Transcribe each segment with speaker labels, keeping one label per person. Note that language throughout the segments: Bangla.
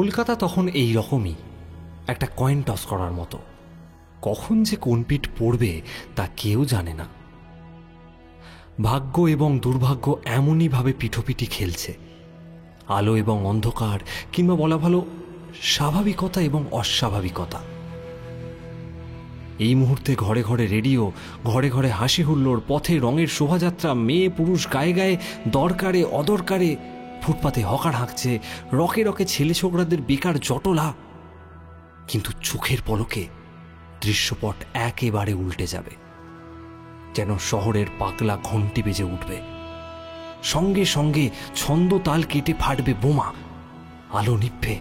Speaker 1: কলকাতা তখন এই রকমই, একটা কয়েন টস করার মতো। কখন যে কোন পিঠ পড়বে তা কেউ জানে না। ভাগ্য এবং দুর্ভাগ্য এমনই ভাবে পিঠোপিঠি খেলছে। আলো এবং অন্ধকার, কিংবা বলা ভালো স্বাভাবিকতা এবং অস্বাভাবিকতা। এই মুহূর্তে ঘরে ঘরে রেডিও, ঘরে ঘরে হাসি হুল্লোড়, পথে রঙের শোভাযাত্রা, মেয়ে পুরুষ গায়ে গায়ে, দরকারে অদরকারে, ফুটপাতে হকার হাঁকছে, রকে রকে ছেলে ছোকরাদের বেকার জটলা। কিন্তু চোখের পলকে দৃশ্যপট একেবারে উল্টে যাবে, যেন শহরের পাগলা ঘন্টি বেজে উঠবে। সঙ্গে সঙ্গে ছন্দ তাল কেটে ফাটবে বোমা, আলো নিভবে,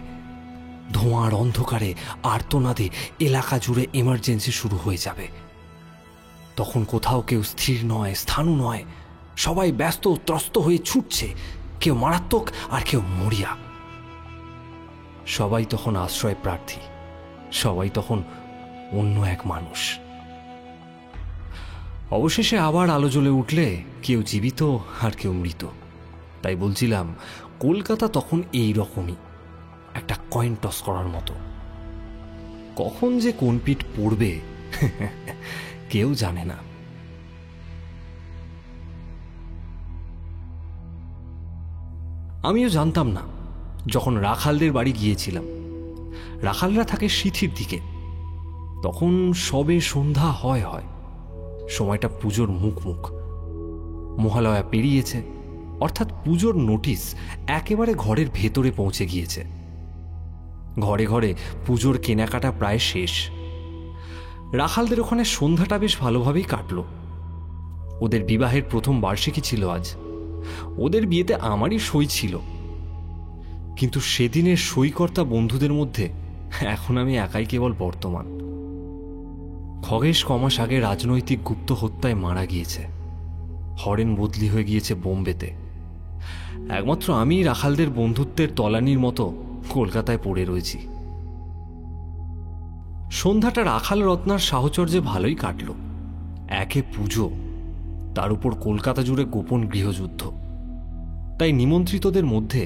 Speaker 1: ধোঁয়ার অন্ধকারে আর্তনাদে এলাকা জুড়ে এমার্জেন্সি শুরু হয়ে যাবে। তখন কোথাও কেউ স্থির নয়, স্থাণু নয়, সবাই ব্যস্ত ত্রস্ত হয়ে ছুটছে, কেউ মারাত্মক আর কেউ মরিয়া। সবাই তখন আশ্রয় প্রার্থী, সবাই তখন অন্য এক মানুষ। অবশেষে আবার আলো জ্বলে উঠলে কেউ জীবিত আর কেউ মৃত। তাই বলছিলাম, কলকাতা তখন এই রকমই, একটা কয়েন টস করার মতো। কখন যে কোন পিঠ পড়বে কেউ জানে না। আমিও জানতাম না যখন রাখালদের বাড়ি গিয়েছিলাম। রাখালরা থাকে সিথির দিকে। তখন সবে সন্ধ্যা হয়। সময়টা পুজোর মুখ। মহালয়া পেরিয়েছে, অর্থাৎ পুজোর নোটিশ একেবারে ঘরের ভেতরে পৌঁছে গিয়েছে। ঘরে ঘরে পুজোর কেনাকাটা প্রায় শেষ। রাখালদের ওখানে সন্ধ্যাটা বেশ ভালোভাবেই কাটল। ওদের বিবাহের প্রথম বার্ষিকী ছিল আজ। ওদের বিয়েতে আমারই সই ছিল, কিন্তু সেদিনের সইকর্তা বন্ধুদের মধ্যে এখন আমি একাই কেবল বর্তমান। খগেশ কমাস আগে রাজনৈতিক গুপ্ত হত্যায় মারা গিয়েছে। হরেন বদলি হয়ে গিয়েছে বোম্বেতে। একমাত্র আমি রাখালদের বন্ধুত্বের তলানির মতো কলকাতায় পড়ে রয়েছি। সন্ধ্যাটা রাখাল রত্নার সাহচর্যে ভালোই কাটল। একে পুজো, তার উপর কলকাতা জুড়ে গোপন গৃহযুদ্ধ। তাই নিমন্ত্রিতদের মধ্যে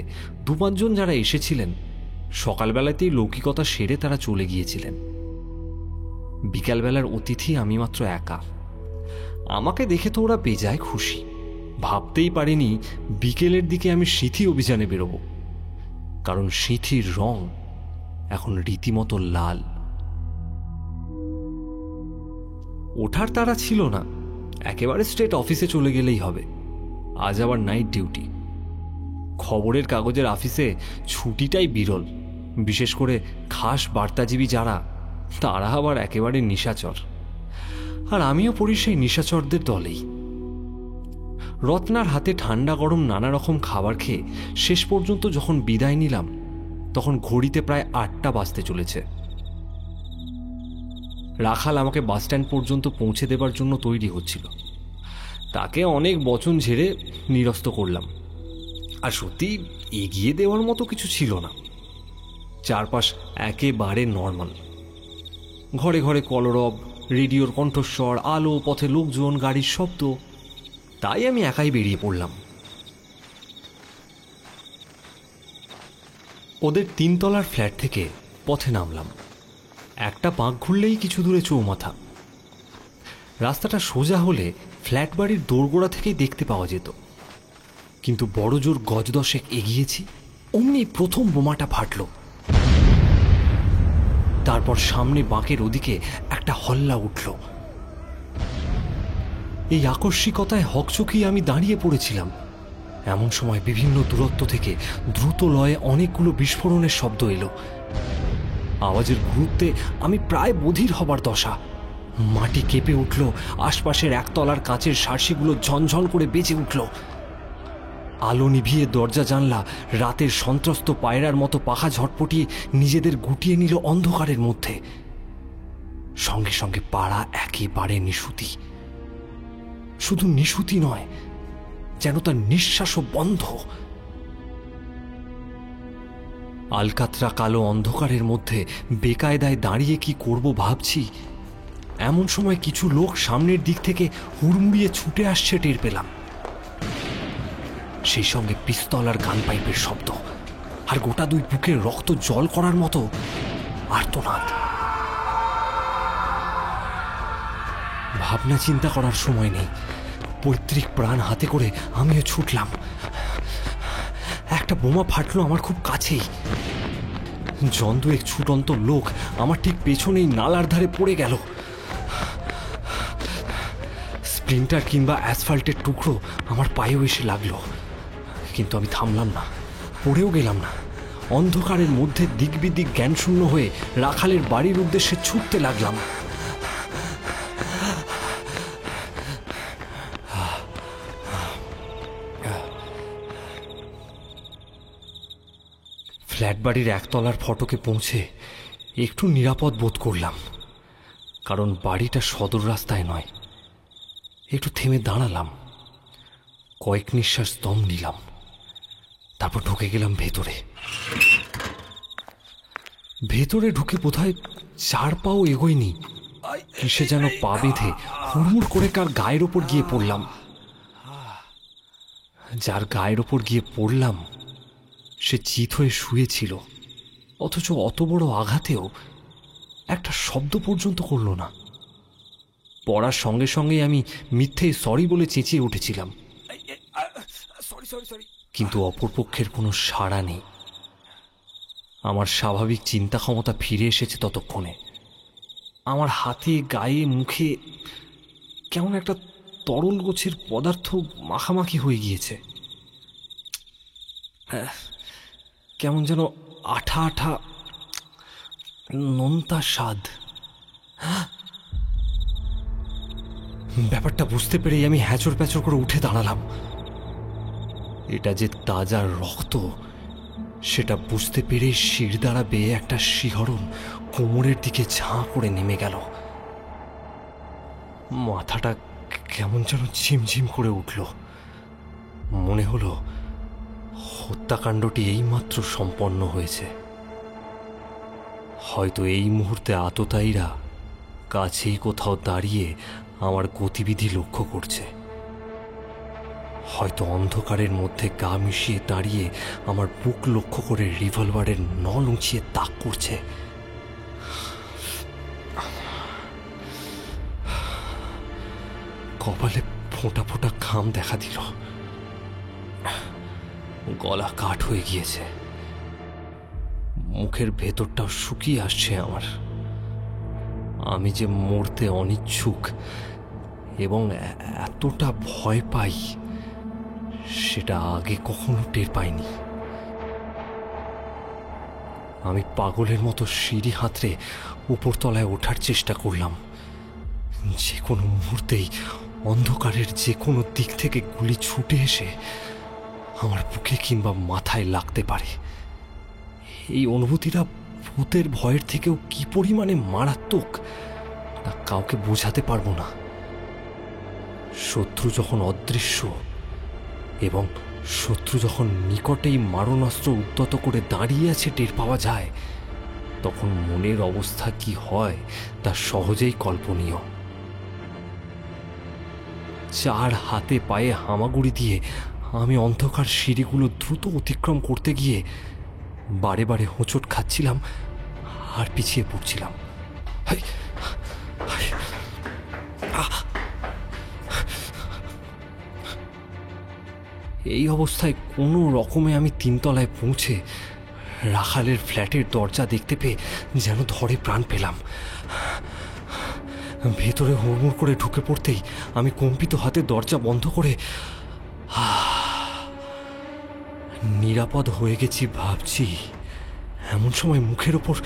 Speaker 1: 2-5 জন যারা এসেছিলেন, সকালবেলাতেই লৌকিকতা সেরে তারা চলে গিয়েছিলেন। বিকালবেলার অতিথি আমি মাত্র একা। আমাকে দেখে তো ওরা বেজায় খুশি। ভাবতেই পারিনি বিকেলের দিকে আমি সিথি অভিযানে বেরোব, কারণ সিথির রং এখন রীতিমতো লাল। ওঠার তাড়া ছিল না, একেবারে স্ট্রেট অফিসে চলে গেলেই হবে। আজ আবার নাইট ডিউটি। খবরের কাগজের অফিসে ছুটিটাই বিরল, বিশেষ করে খাস বার্তাজীবী যারা, তারা আবার একেবারে নিশাচর। আর আমিও পড়ি সেই নিশাচরদের দলেই। রত্নার হাতে ঠান্ডা গরম নানা রকম খাবার খেয়ে শেষ পর্যন্ত যখন বিদায় নিলাম, তখন ঘড়িতে প্রায় 8টা বাজতে চলেছে। রাখাল আমাকে বাসস্ট্যান্ড পর্যন্ত পৌঁছে দেবার জন্য তৈরি হচ্ছিল। তাকে অনেক বচন ঝেড়ে নিরস্ত করলাম। আর সত্যি এগিয়ে দেওয়ার মতো কিছু ছিল না। চারপাশ একেবারে নর্মাল। ঘরে ঘরে কলরব, রেডিওর কণ্ঠস্বর, আলো, পথে লোকজন, গাড়ির শব্দ। তাই আমি একাই বেরিয়ে পড়লাম। ওদের 3 তলার ফ্ল্যাট থেকে পথে নামলাম। একটা পাক ঘুরলেই কিছু দূরে চৌমাথা। রাস্তাটা সোজা হলে ফ্ল্যাট বাড়ির দোরগোড়া থেকেই দেখতে পাওয়া যেত। কিন্তু বড় জোর গজ 10 এগিয়েছি, অমনি প্রথম বোমাটা ফাটল। তারপর সামনে বাঁকের ওদিকে একটা হল্লা উঠল। এই আকস্মিকতায় হকচকিয়ে আমি দাঁড়িয়ে পড়েছিলাম। এমন সময় বিভিন্ন দূরত্ব থেকে দ্রুত লয়ে অনেকগুলো বিস্ফোরণের শব্দ এলো। আওয়াজের গুরুত্বে আমি প্রায় বধির হবার দশা। মাটি কেঁপে উঠল, আশপাশের একতলার কাঁচের সার্সিগুলো ঝনঝন করে বেজে উঠল। আলো নিভিয়ে দরজা জানলা রাতের সন্ত্রস্ত পায়রার মতো পাখা ঝটপটিয়ে নিজেদের গুটিয়ে নিল অন্ধকারের মধ্যে। সঙ্গে সঙ্গে পাড়া একেবারে নিশুতি। শুধু নিশুতি নয়, যেন তার নিঃশ্বাসও বন্ধ। আলকাতরা কালো অন্ধকারের মধ্যে বেকায়দায় দাঁড়িয়ে কি করব ভাবছি, এমন সময় কিছু লোক সামনের দিক থেকে হুড়মুড়িয়ে ছুটে আসছে টের পেলাম। সেই সঙ্গে পিস্তল আর গান পাইপের শব্দ। আর গোটা দুই বুকে রক্ত জল করার মতো আর্তনাদ। ভাবনা চিন্তা করার সময় নেই। পৈতৃক প্রাণ হাতে করে আমিও ছুটলাম। একটা বোমা ফাটলো আমার খুব কাছেই। জন দুয়েক ছুটন্ত লোক আমার ঠিক পেছনেই নালার ধারে পড়ে গেল। স্প্লিন্টার কিংবা অ্যাসফাল্টের টুকরো আমার পায়েও এসে লাগলো, কিন্তু আমি থামলাম না, পড়েও গেলাম না। অন্ধকারের মধ্যে দিকবিদিক জ্ঞানশূন্য হয়ে রাখালের বাড়ির উদ্দেশ্যে ছুটতে লাগলাম। ফ্ল্যাট বাড়ির একতলার ফটকে পৌঁছে একটু নিরাপদ বোধ করলাম, কারণ বাড়িটা সদর রাস্তায় নয়। একটু থেমে দাঁড়ালাম, কয়েক নিঃশ্বাস দম নিলাম, তারপর ঢুকে গেলাম ভেতরে। ভেতরে ঢুকে বোধহয় 4 পাও এগোয়নি, কিসে যেন পা বেঁধে হুড়মুড় করে কার গায়ের ওপর গিয়ে পড়লাম। যার গায়ের ওপর গিয়ে পড়লাম সে চিত হয়ে শুয়েছিল, অথচ অত বড় আঘাতেও একটা শব্দ পর্যন্ত করল না। পড়ার সঙ্গে সঙ্গে আমি মিথ্যে সরি বলে চেঁচিয়ে উঠেছিলাম, কিন্তু অপরপক্ষের কোনো সাড়া নেই। আমার স্বাভাবিক চিন্তা ক্ষমতা ফিরে এসেছে ততক্ষণে। আমার হাতে, গায়ে, মুখে কেমন একটা তরল গোছের পদার্থ মাখামাখি হয়ে গিয়েছে। কেমন যেন আঠা আঠা নোনতা স্বাদ। ব্যাপারটা বুঝতে পেরেই আমি হ্যাচর প্যাচর করে উঠে দাঁড়ালাম। এটা যে তাজা রক্ত সেটা বুঝতে পেরে শিরদাঁড়া বেয়ে একটা শিহরণ কোমরের দিকে ঝাঁ করে নেমে গেল। মাথাটা কেমন যেন ঝিমঝিম করে উঠল। মনে হলো হত্যাকাণ্ডটি এইমাত্র সম্পন্ন হয়েছে। হয়তো এই মুহূর্তে আততায়ীরা কাছেই কোথাও দাঁড়িয়ে আমার গতিবিধি লক্ষ্য করছে। হয়তো অন্ধকারের মধ্যে গা মিশিয়ে দাঁড়িয়ে আমার বুক লক্ষ্য করে রিভলভারের নল উঁচিয়ে তাক করছে। কপালে ফোঁটা ফোঁটা ঘাম দেখা দিল, গলা কাঠ হয়ে গিয়েছে, মুখের ভেতরটাও শুকিয়ে আসছে আমার। আমি যে মরতে অনিচ্ছুক এবং এতটা ভয় পাই সেটা আগে কখনো টের পাইনি। আমি পাগলের মতো সিঁড়ি হাতড়ে উপরতলায় ওঠার চেষ্টা করলাম। যে কোনো মুহূর্তেই অন্ধকারের যে কোনো দিক থেকে গুলি ছুটে এসে আমার বুকে কিংবা মাথায় লাগতে পারে। এই অনুভূতিটা ভূতের ভয়ের থেকেও কি পরিমাণে মারাত্মক তা কাউকে বোঝাতে পারবো না। শত্রু যখন অদৃশ্য এবং শত্রু যখন নিকটেই মারণাস্ত্র উদ্যত করে দাঁড়িয়ে আছে টের পাওয়া যায়, তখন মনের অবস্থা কি হয় তা সহজেই কল্পনীয়। 4 হাতে পায়ে হামাগুড়ি দিয়ে আমি অন্ধকার সিঁড়িগুলো দ্রুত অতিক্রম করতে গিয়ে বারে বারে হোঁচট খাচ্ছিলাম আর পিছিয়ে পড়ছিলাম। এই অবস্থায় কোনো রকমে আমি 3 তলায় পৌঁছে রাখালের ফ্ল্যাটের দরজা দেখতে পেয়ে যেন ধরে প্রাণ পেলাম। ভেতরে হুড়মুড় করে ঢুকে পড়তেই আমি কম্পিত হাতে দরজা বন্ধ করে নিরাপদ হয়ে গেছি ভাবছি, এমন সময় মুখের ওপর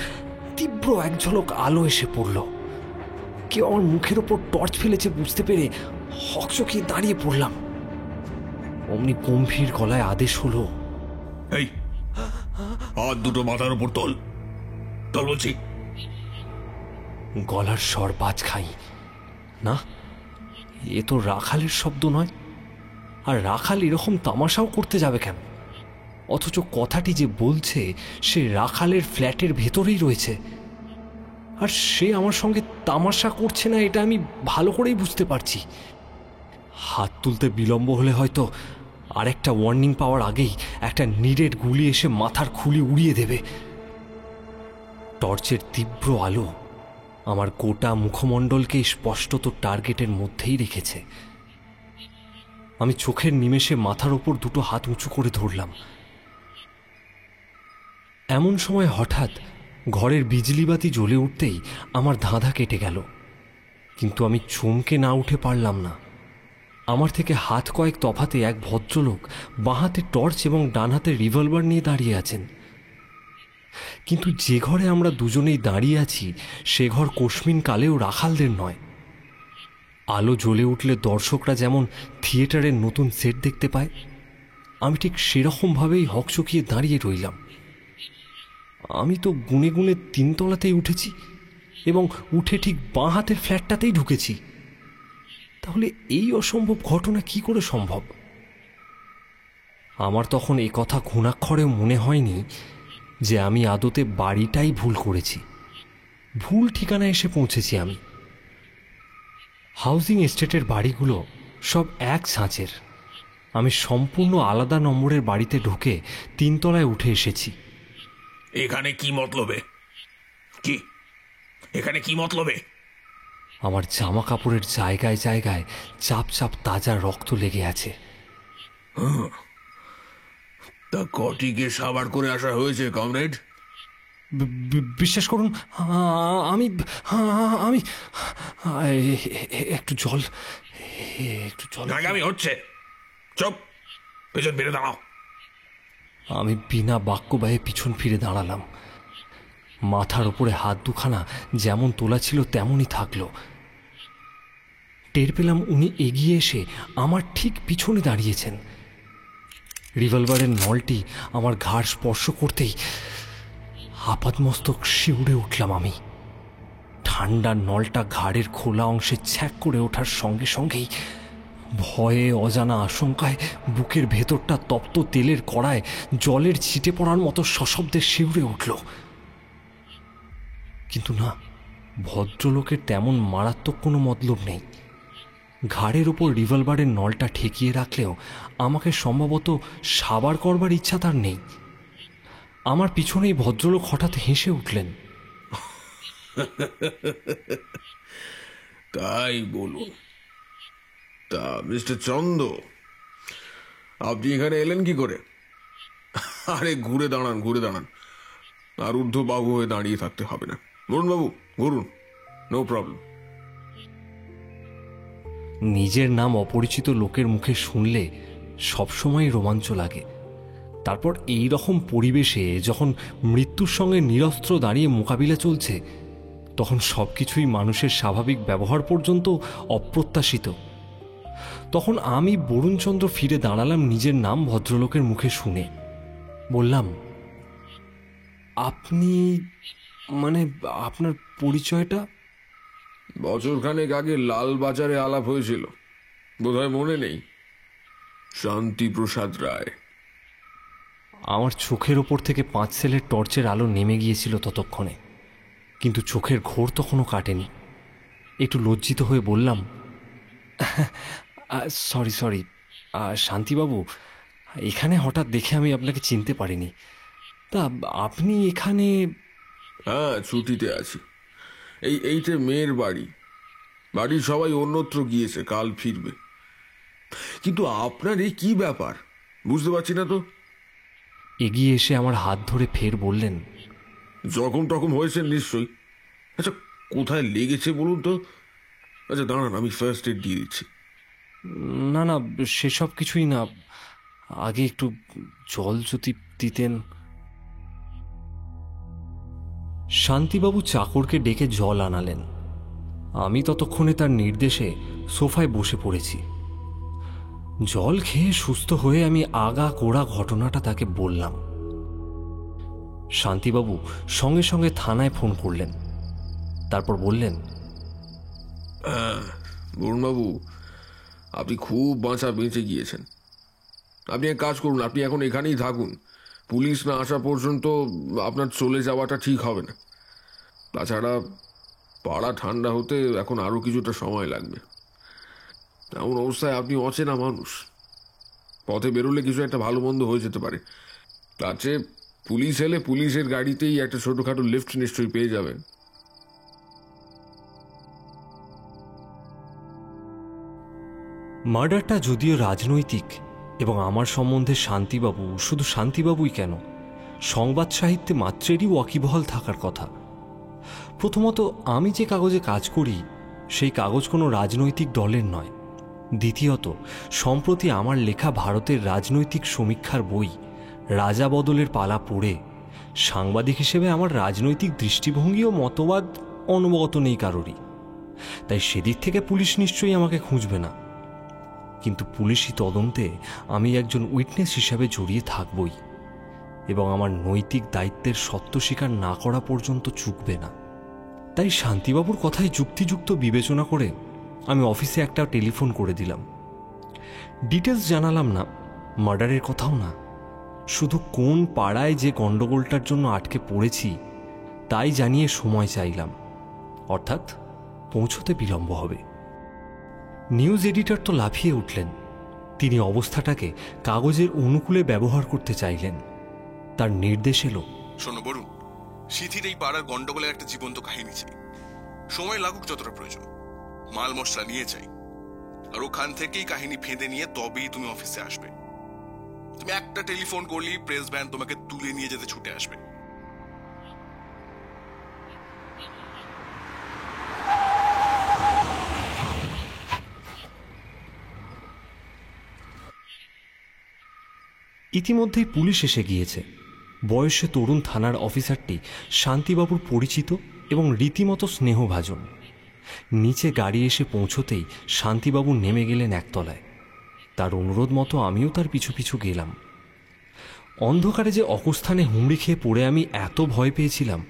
Speaker 1: তীব্র এক ঝলক আলো এসে পড়ল। কেউ আমার মুখের ওপর টর্চ ফেলেছে বুঝতে পেরে হকচকিয়ে দাঁড়িয়ে পড়লাম। অমনি গম্ভীর গলায় আদেশ হলো,
Speaker 2: এই হাত দুটো মাথার উপর তোল, তোল বলছি।
Speaker 1: গলার স্বর বাজ খাই না, এ তো রাখালের শব্দ নয়। আর রাখাল এরকম তামাশাও করতে যাবে কেন? অথচ কথাটি যে বলছে সে রাখালের ফ্ল্যাটের ভেতরেই রয়েছে, আর সে আমার সঙ্গে তামাশা করছে না এটা আমি ভালো করেই বুঝতে পারছি। হাত তুলতে বিলম্ব হলে হয়তো আর একটা ওয়ার্নিং পাওয়ার আগেই একটা নিরেট গুলি এসে মাথার খুলি উড়িয়ে দেবে। টর্চের তীব্র আলো আমার গোটা মুখমণ্ডলকে স্পষ্টত টার্গেটের মধ্যেই রেখেছে। আমি চোখের নিমেষে মাথার ওপর দুটো হাত উঁচু করে ধরলাম। এমন সময় হঠাৎ ঘরের বিজলিবাতি জ্বলে উঠতেই আমার ধাঁধা কেটে গেল, কিন্তু আমি চমকে না উঠে পারলাম না। আমার থেকে হাত কয়েক তফাতে এক ভদ্রলোক বাঁ হাতে টর্চ এবং ডান হাতে রিভলভার নিয়ে দাঁড়িয়ে আছেন। কিন্তু যে ঘরে আমরা দুজনেই দাঁড়িয়ে আছি সে ঘর কোশমিন কালেও রাখালদের নয়। আলো জ্বলে উঠলে দর্শকরা যেমন থিয়েটারের নতুন সেট দেখতে পায়, আমি ঠিক সেরকমভাবেই হকচকিয়ে দাঁড়িয়ে রইলাম। আমি তো গুনে গুনে 3 তলাতেই উঠেছি এবং উঠে ঠিক বাঁ হাতের ফ্ল্যাটটাতেই ঢুকেছি। তাহলে এই অসম্ভব ঘটনা কি করে সম্ভব? আমার তখন এ কথা ঘুণাক্ষরেও মনে হয়নি যে আমি আদতে বাড়িটাই ভুল করেছি, ভুল ঠিকানায় এসে পৌঁছেছি আমি। হাউজিং এস্টেটের বাড়িগুলো সব এক ছাঁচের। আমি সম্পূর্ণ আলাদা নম্বরের বাড়িতে ঢুকে 3 তলায় উঠে এসেছি।
Speaker 2: এখানে কি মতলবে? কি এখানে কি মতলবে?
Speaker 1: আমার জামা কাপড়ের জায়গায় জায়গায় চাপ চাপ তাজা রক্ত লেগে আছে।
Speaker 2: তা কটিকে সাবার করে আসা হয়েছে কমরেড?
Speaker 1: বিশ্বাস করুন, আমি আমি একটু জল, একটু জল।
Speaker 2: নাগামি হচ্ছে, চুপ, পেছন ফিরে দাঁড়াও।
Speaker 1: আমি বিনা বাক্য ব্যয়ে পিছন ফিরে দাঁড়ালাম। মাথার উপরে হাত দুখানা যেমন তোলা ছিল তেমনই থাকলো। টের পেলাম উনি এগিয়ে এসে আমার ঠিক পিছনে দাঁড়িয়েছেন। রিভলভারের নলটি আমার ঘাড় স্পর্শ করতেই আপাতমস্তক শিউরে উঠলাম আমি। ঠান্ডা নলটা ঘাড়ের খোলা অংশে ছ্যাঁক করে ওঠার সঙ্গে সঙ্গেই ভয়ে অজানা আশঙ্কায় বুকের ভেতরটা তপ্ত তেলের কড়ায় জলের ছিটে পড়ার মতো সশব্দে শিউরে উঠল। কিন্তু না, ভদ্রলোকের তেমন মারাত্মক কোনো মতলব নেই। ঘাড়ের ওপর রিভলভারের নলটা ঠেকিয়ে রাখলেও আমাকে সম্ভবত সাবার করবার ইচ্ছা তার নেই। আমার পিছনেই ভদ্রলোক হঠাৎ হেসে উঠলেন।
Speaker 2: তাই বলুন। তা মিস্টার চন্দ, আপনি এখানে এলেন কি করে? আরে ঘুরে দাঁড়ান, ঘুরে দাঁড়ান। আর ঊর্ধ্ববাবু হয়ে দাঁড়িয়ে থাকতে হবে না। ঘুরুন বাবু, ঘুরুন, নো প্রবলেম।
Speaker 1: নিজের নাম অপরিচিত লোকের মুখে শুনলে সবসময় রোমাঞ্চ লাগে। তারপর এই রকম পরিবেশে যখন মৃত্যুর সঙ্গে নিরস্ত্র দাঁড়িয়ে মোকাবিলা চলছে, তখন সবকিছুই মানুষের স্বাভাবিক ব্যবহার পর্যন্ত অপ্রত্যাশিত। তখন আমি বরুণচন্দ্র ফিরে দাঁড়ালাম নিজের নাম ভদ্রলোকের মুখে শুনে। বললাম, আপনি মানে আপনার পরিচয়টা?
Speaker 2: বছরখানেক আগে লাল বাজারে আলাপ হয়েছিল, বোধহয় মনে নেই। শান্তিপ্রসাদ রায়।
Speaker 1: আমার চোখের ওপর থেকে 5 সেলের টর্চের আলো নেমে গিয়েছিল ততক্ষণে, কিন্তু চোখের ঘোর তখনও কাটেনি। একটু লজ্জিত হয়ে বললাম, সরি সরি শান্তিবাবু, এখানে হঠাৎ দেখে আমি আপনাকে চিনতে পারিনি। তা আপনি এখানে?
Speaker 2: হ্যাঁ, ছুটিতে আছি। এইটা মেয়ের বাড়ি। বাড়ির সবাই অন্যত্র গিয়েছে, কাল ফিরবে। কিন্তু আপনার এই কি ব্যাপার বুঝতে পারছি না তো।
Speaker 1: এগিয়ে এসে আমার হাত ধরে ফের বললেন,
Speaker 2: জখম টখম হয়েছে নিশ্চয়ই। আচ্ছা, কোথায় লেগেছে বলুন তো? আচ্ছা দাঁড়ান, আমি ফার্স্ট এড দিয়ে দিচ্ছি।
Speaker 1: না না, সেসব কিছুই না, আগে একটু জল যদি দিতেন। শান্তিবাবু চাকরকে ডেকে জল আনালেন। আমি ততক্ষণে তার নির্দেশে সোফায় বসে পড়েছি। জল খেয়ে সুস্থ হয়ে আমি আগা গোড়া ঘটনাটা তাকে বললাম। শান্তিবাবু সঙ্গে সঙ্গে থানায় ফোন করলেন। তারপর বললেন,
Speaker 2: বরুণবাবু, আপনি খুব বাঁচা বেঁচে গিয়েছেন। আপনি এক কাজ করুন, আপনি এখন এখানেই থাকুন। পুলিশ না আসা পর্যন্ত আপনার চলে যাওয়াটা ঠিক হবে না। তাছাড়া পাড়া ঠান্ডা হতে এখন আরো কিছুটা সময় লাগবে। এমন অবস্থায় আপনি অচেনা মানুষ, পথে বেরোলে কিছু একটা ভালো মন্দ হয়ে যেতে পারে। তার চেয়ে পুলিশ এলে পুলিশের গাড়িতেই একটা ছোটখাটো লিফট নিশ্চয়ই পেয়ে যাবেন।
Speaker 1: মার্ডারটা যদিও রাজনৈতিক এবং আমার সম্বন্ধে শান্তিবাবু, শুধু শান্তিবাবুই কেন, সংবাদ সাহিত্যে মাত্রেরই ওয়াকিবহাল থাকার কথা। প্রথমত, আমি যে কাগজে কাজ করি সেই কাগজ কোনো রাজনৈতিক দলের নয়। দ্বিতীয়ত, সম্প্রতি আমার লেখা ভারতের রাজনৈতিক সমীক্ষার বই রাজা বদলের পালা পড়ে সাংবাদিক হিসেবে আমার রাজনৈতিক দৃষ্টিভঙ্গি ও মতবাদ অনবগত নেই কারোরই। তাই সেদিক থেকে পুলিশ নিশ্চয়ই আমাকে খুঁজবে না। কিন্তু পুলিশি তদন্তে আমি একজন উইটনেস হিসাবে জড়িয়ে থাকবই এবং আমার নৈতিক দায়িত্বের সত্য স্বীকার না করা পর্যন্ত চুকবে না। তাই শান্তিবাবুর কথায় যুক্তিযুক্ত বিবেচনা করে আমি অফিসে একটা টেলিফোন করে দিলাম। ডিটেলস জানালাম না, মার্ডারের কথাও না, শুধু কোন পাড়ায় যে গণ্ডগোলটার জন্য আটকে পড়েছি তাই জানিয়ে সময় চাইলাম, অর্থাৎ পৌঁছতে বিলম্ব হবে। নিউজ এডিটর তো লাফিয়ে উঠলেন। তিনি অবস্থাটাকে কাগজের অনুকূলে ব্যবহার করতে চাইলেন। তার নির্দেশ এলো,
Speaker 3: শোনো বরুণ, সিথির এই পাড়ার গন্ডগোলের একটা জীবন্ত কাহিনী চাই। সময় লাগুক যতটা প্রয়োজন, মাল মশলা নিয়ে চাই। আর ওখান থেকেই কাহিনী ফেঁদে নিয়ে তবেই তুমি অফিসে আসবে। তুমি একটা টেলিফোন করলেই প্রেস ভ্যান তোমাকে তুলে নিয়ে যেতে ছুটে আসবে।
Speaker 1: ইতিমধ্যেই পুলিশ এসে গিয়েছে। বয়সে তরুণ থানার অফিসারটি শান্তিবাবুর পরিচিত এবং রীতিমতো স্নেহভাজন। নিচে গাড়ি এসে পৌঁছতেই শান্তিবাবু নেমে গেলেন একতলায়। তার অনুরোধ মতো আমিও তার পিছু পিছু গেলাম। অন্ধকারে যে অকুস্থানে হুমড়ি খেয়ে পড়ে আমি এত ভয় পেয়েছিলাম,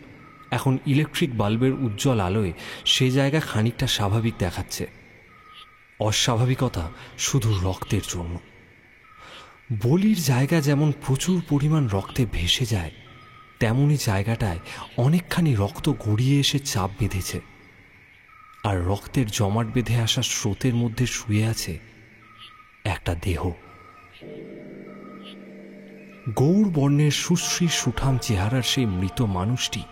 Speaker 1: এখন ইলেকট্রিক বাল্বের উজ্জ্বল আলোয় সে জায়গা খানিকটা স্বাভাবিক দেখাচ্ছে। অস্বাভাবিকতা শুধু রক্তের জন্য। বলির জায়গা যেমন প্রচুর পরিমাণ রক্তে ভেসে যায়, তেমনি জায়গাটায় অনেকখানি রক্ত গড়িয়ে এসে চাপ বেঁধেছে। আর রক্তের জমাট বেঁধে আসা স্রোতের মধ্যে শুয়ে আছে একটা দেহ। গৌর বর্ণের সুশ্রী সুঠাম চেহারার সেই মৃত মানুষটি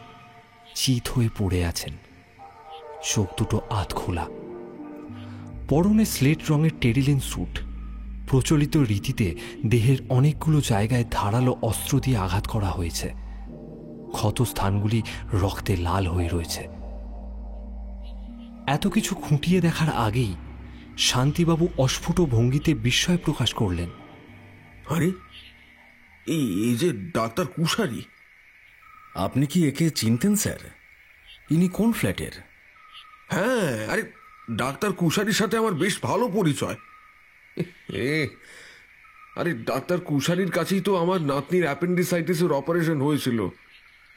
Speaker 1: চিত হয়ে পড়ে আছেন, চোখ দুটো আধ খোলা। পরনে স্লেট রঙের টেরিলিন স্যুট। প্রচলিত রীতিতে দেহের অনেকগুলো জায়গায় ধারালো অস্ত্র দিয়ে আঘাত করা হয়েছে। ক্ষত স্থানগুলি রক্তে লাল হয়ে রয়েছে। এত কিছু খুঁটিয়ে দেখার আগেই শান্তিবাবু অস্ফুট ভঙ্গিতে বিস্ময় প্রকাশ করলেন।
Speaker 2: আরে, এই যে ডাক্তার কুশারি।
Speaker 4: আপনি কি একে চিনতেন স্যার? ইনি কোন ফ্ল্যাটের?
Speaker 2: হ্যাঁ, আরে ডাক্তার কুশারির সাথে আমার বেশ ভালো পরিচয়। আরে ডাক্তার কুশারির কাছেই তো আমার নাতনির অ্যাপেন্ডিসাইটিসের অপারেশন হয়েছিল।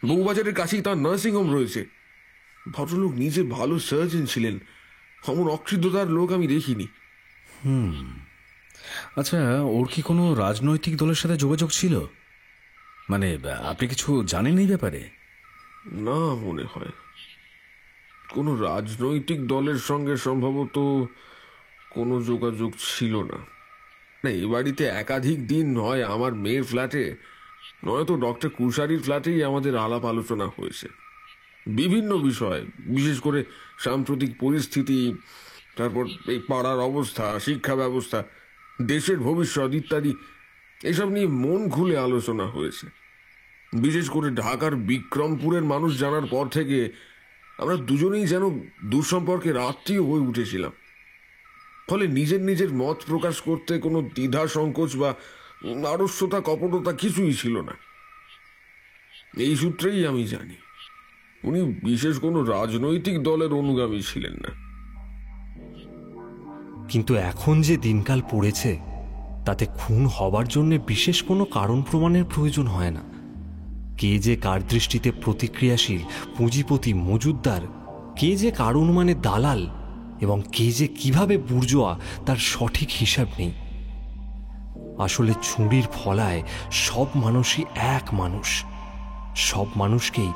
Speaker 2: বউবাজারের কাছেই তার নার্সিং হোম রয়েছে। ভদ্রলোক নিজে ভালো সার্জন ছিলেন। অমন অকৃততার লোক আমি দেখিনি।
Speaker 4: আচ্ছা, ওর কি কোনো রাজনৈতিক দলের সাথে যোগাযোগ ছিল? মানে আপনি কিছু জানেন এই ব্যাপারে?
Speaker 2: না, মনে হয় কোনো রাজনৈতিক দলের সঙ্গে সম্ভবত কোনো যোগাযোগ ছিল না। এ বাড়িতে একাধিক দিন নয় আমার মেয়ের ফ্ল্যাটে, নয়তো ডক্টর কুশারির ফ্ল্যাটেই আমাদের আলাপ আলোচনা হয়েছে বিভিন্ন বিষয়, বিশেষ করে সাম্প্রতিক পরিস্থিতি, তারপর এই পাড়ার অবস্থা, শিক্ষা ব্যবস্থা, দেশের ভবিষ্যৎ ইত্যাদি। এসব নিয়ে মন খুলে আলোচনা হয়েছে। বিশেষ করে ঢাকার বিক্রমপুরের মানুষ জানার পর থেকে আমরা দুজনেই যেন দুঃসম্পর্কের আত্মীয় হয়ে উঠেছিলাম। ফলে নিজের নিজের মত প্রকাশ করতে কোনো দ্বিধা সংকোচ বা আড়স্যতা কপটতা কিছুই ছিল না। এই সূত্রেই আমি জানি উনি বিশেষ কোনো রাজনৈতিক দলের অনুগামী ছিলেন না।
Speaker 1: কিন্তু এখন যে দিনকাল পড়েছে তাতে খুন হবার জন্য বিশেষ কোনো কারণ প্রমাণের প্রয়োজন হয় না। কে যে কার দৃষ্টিতে প্রতিক্রিয়াশীল পুঁজিপতি মজুদ্দার, কে যে কার অনুমানে দালাল এবং কে যে কিভাবে বুর্জোয়া, তার সঠিক হিসাব নেই। আসলে ছুরির ফলায় সব মানুষই এক মানুষ। সব মানুষকেই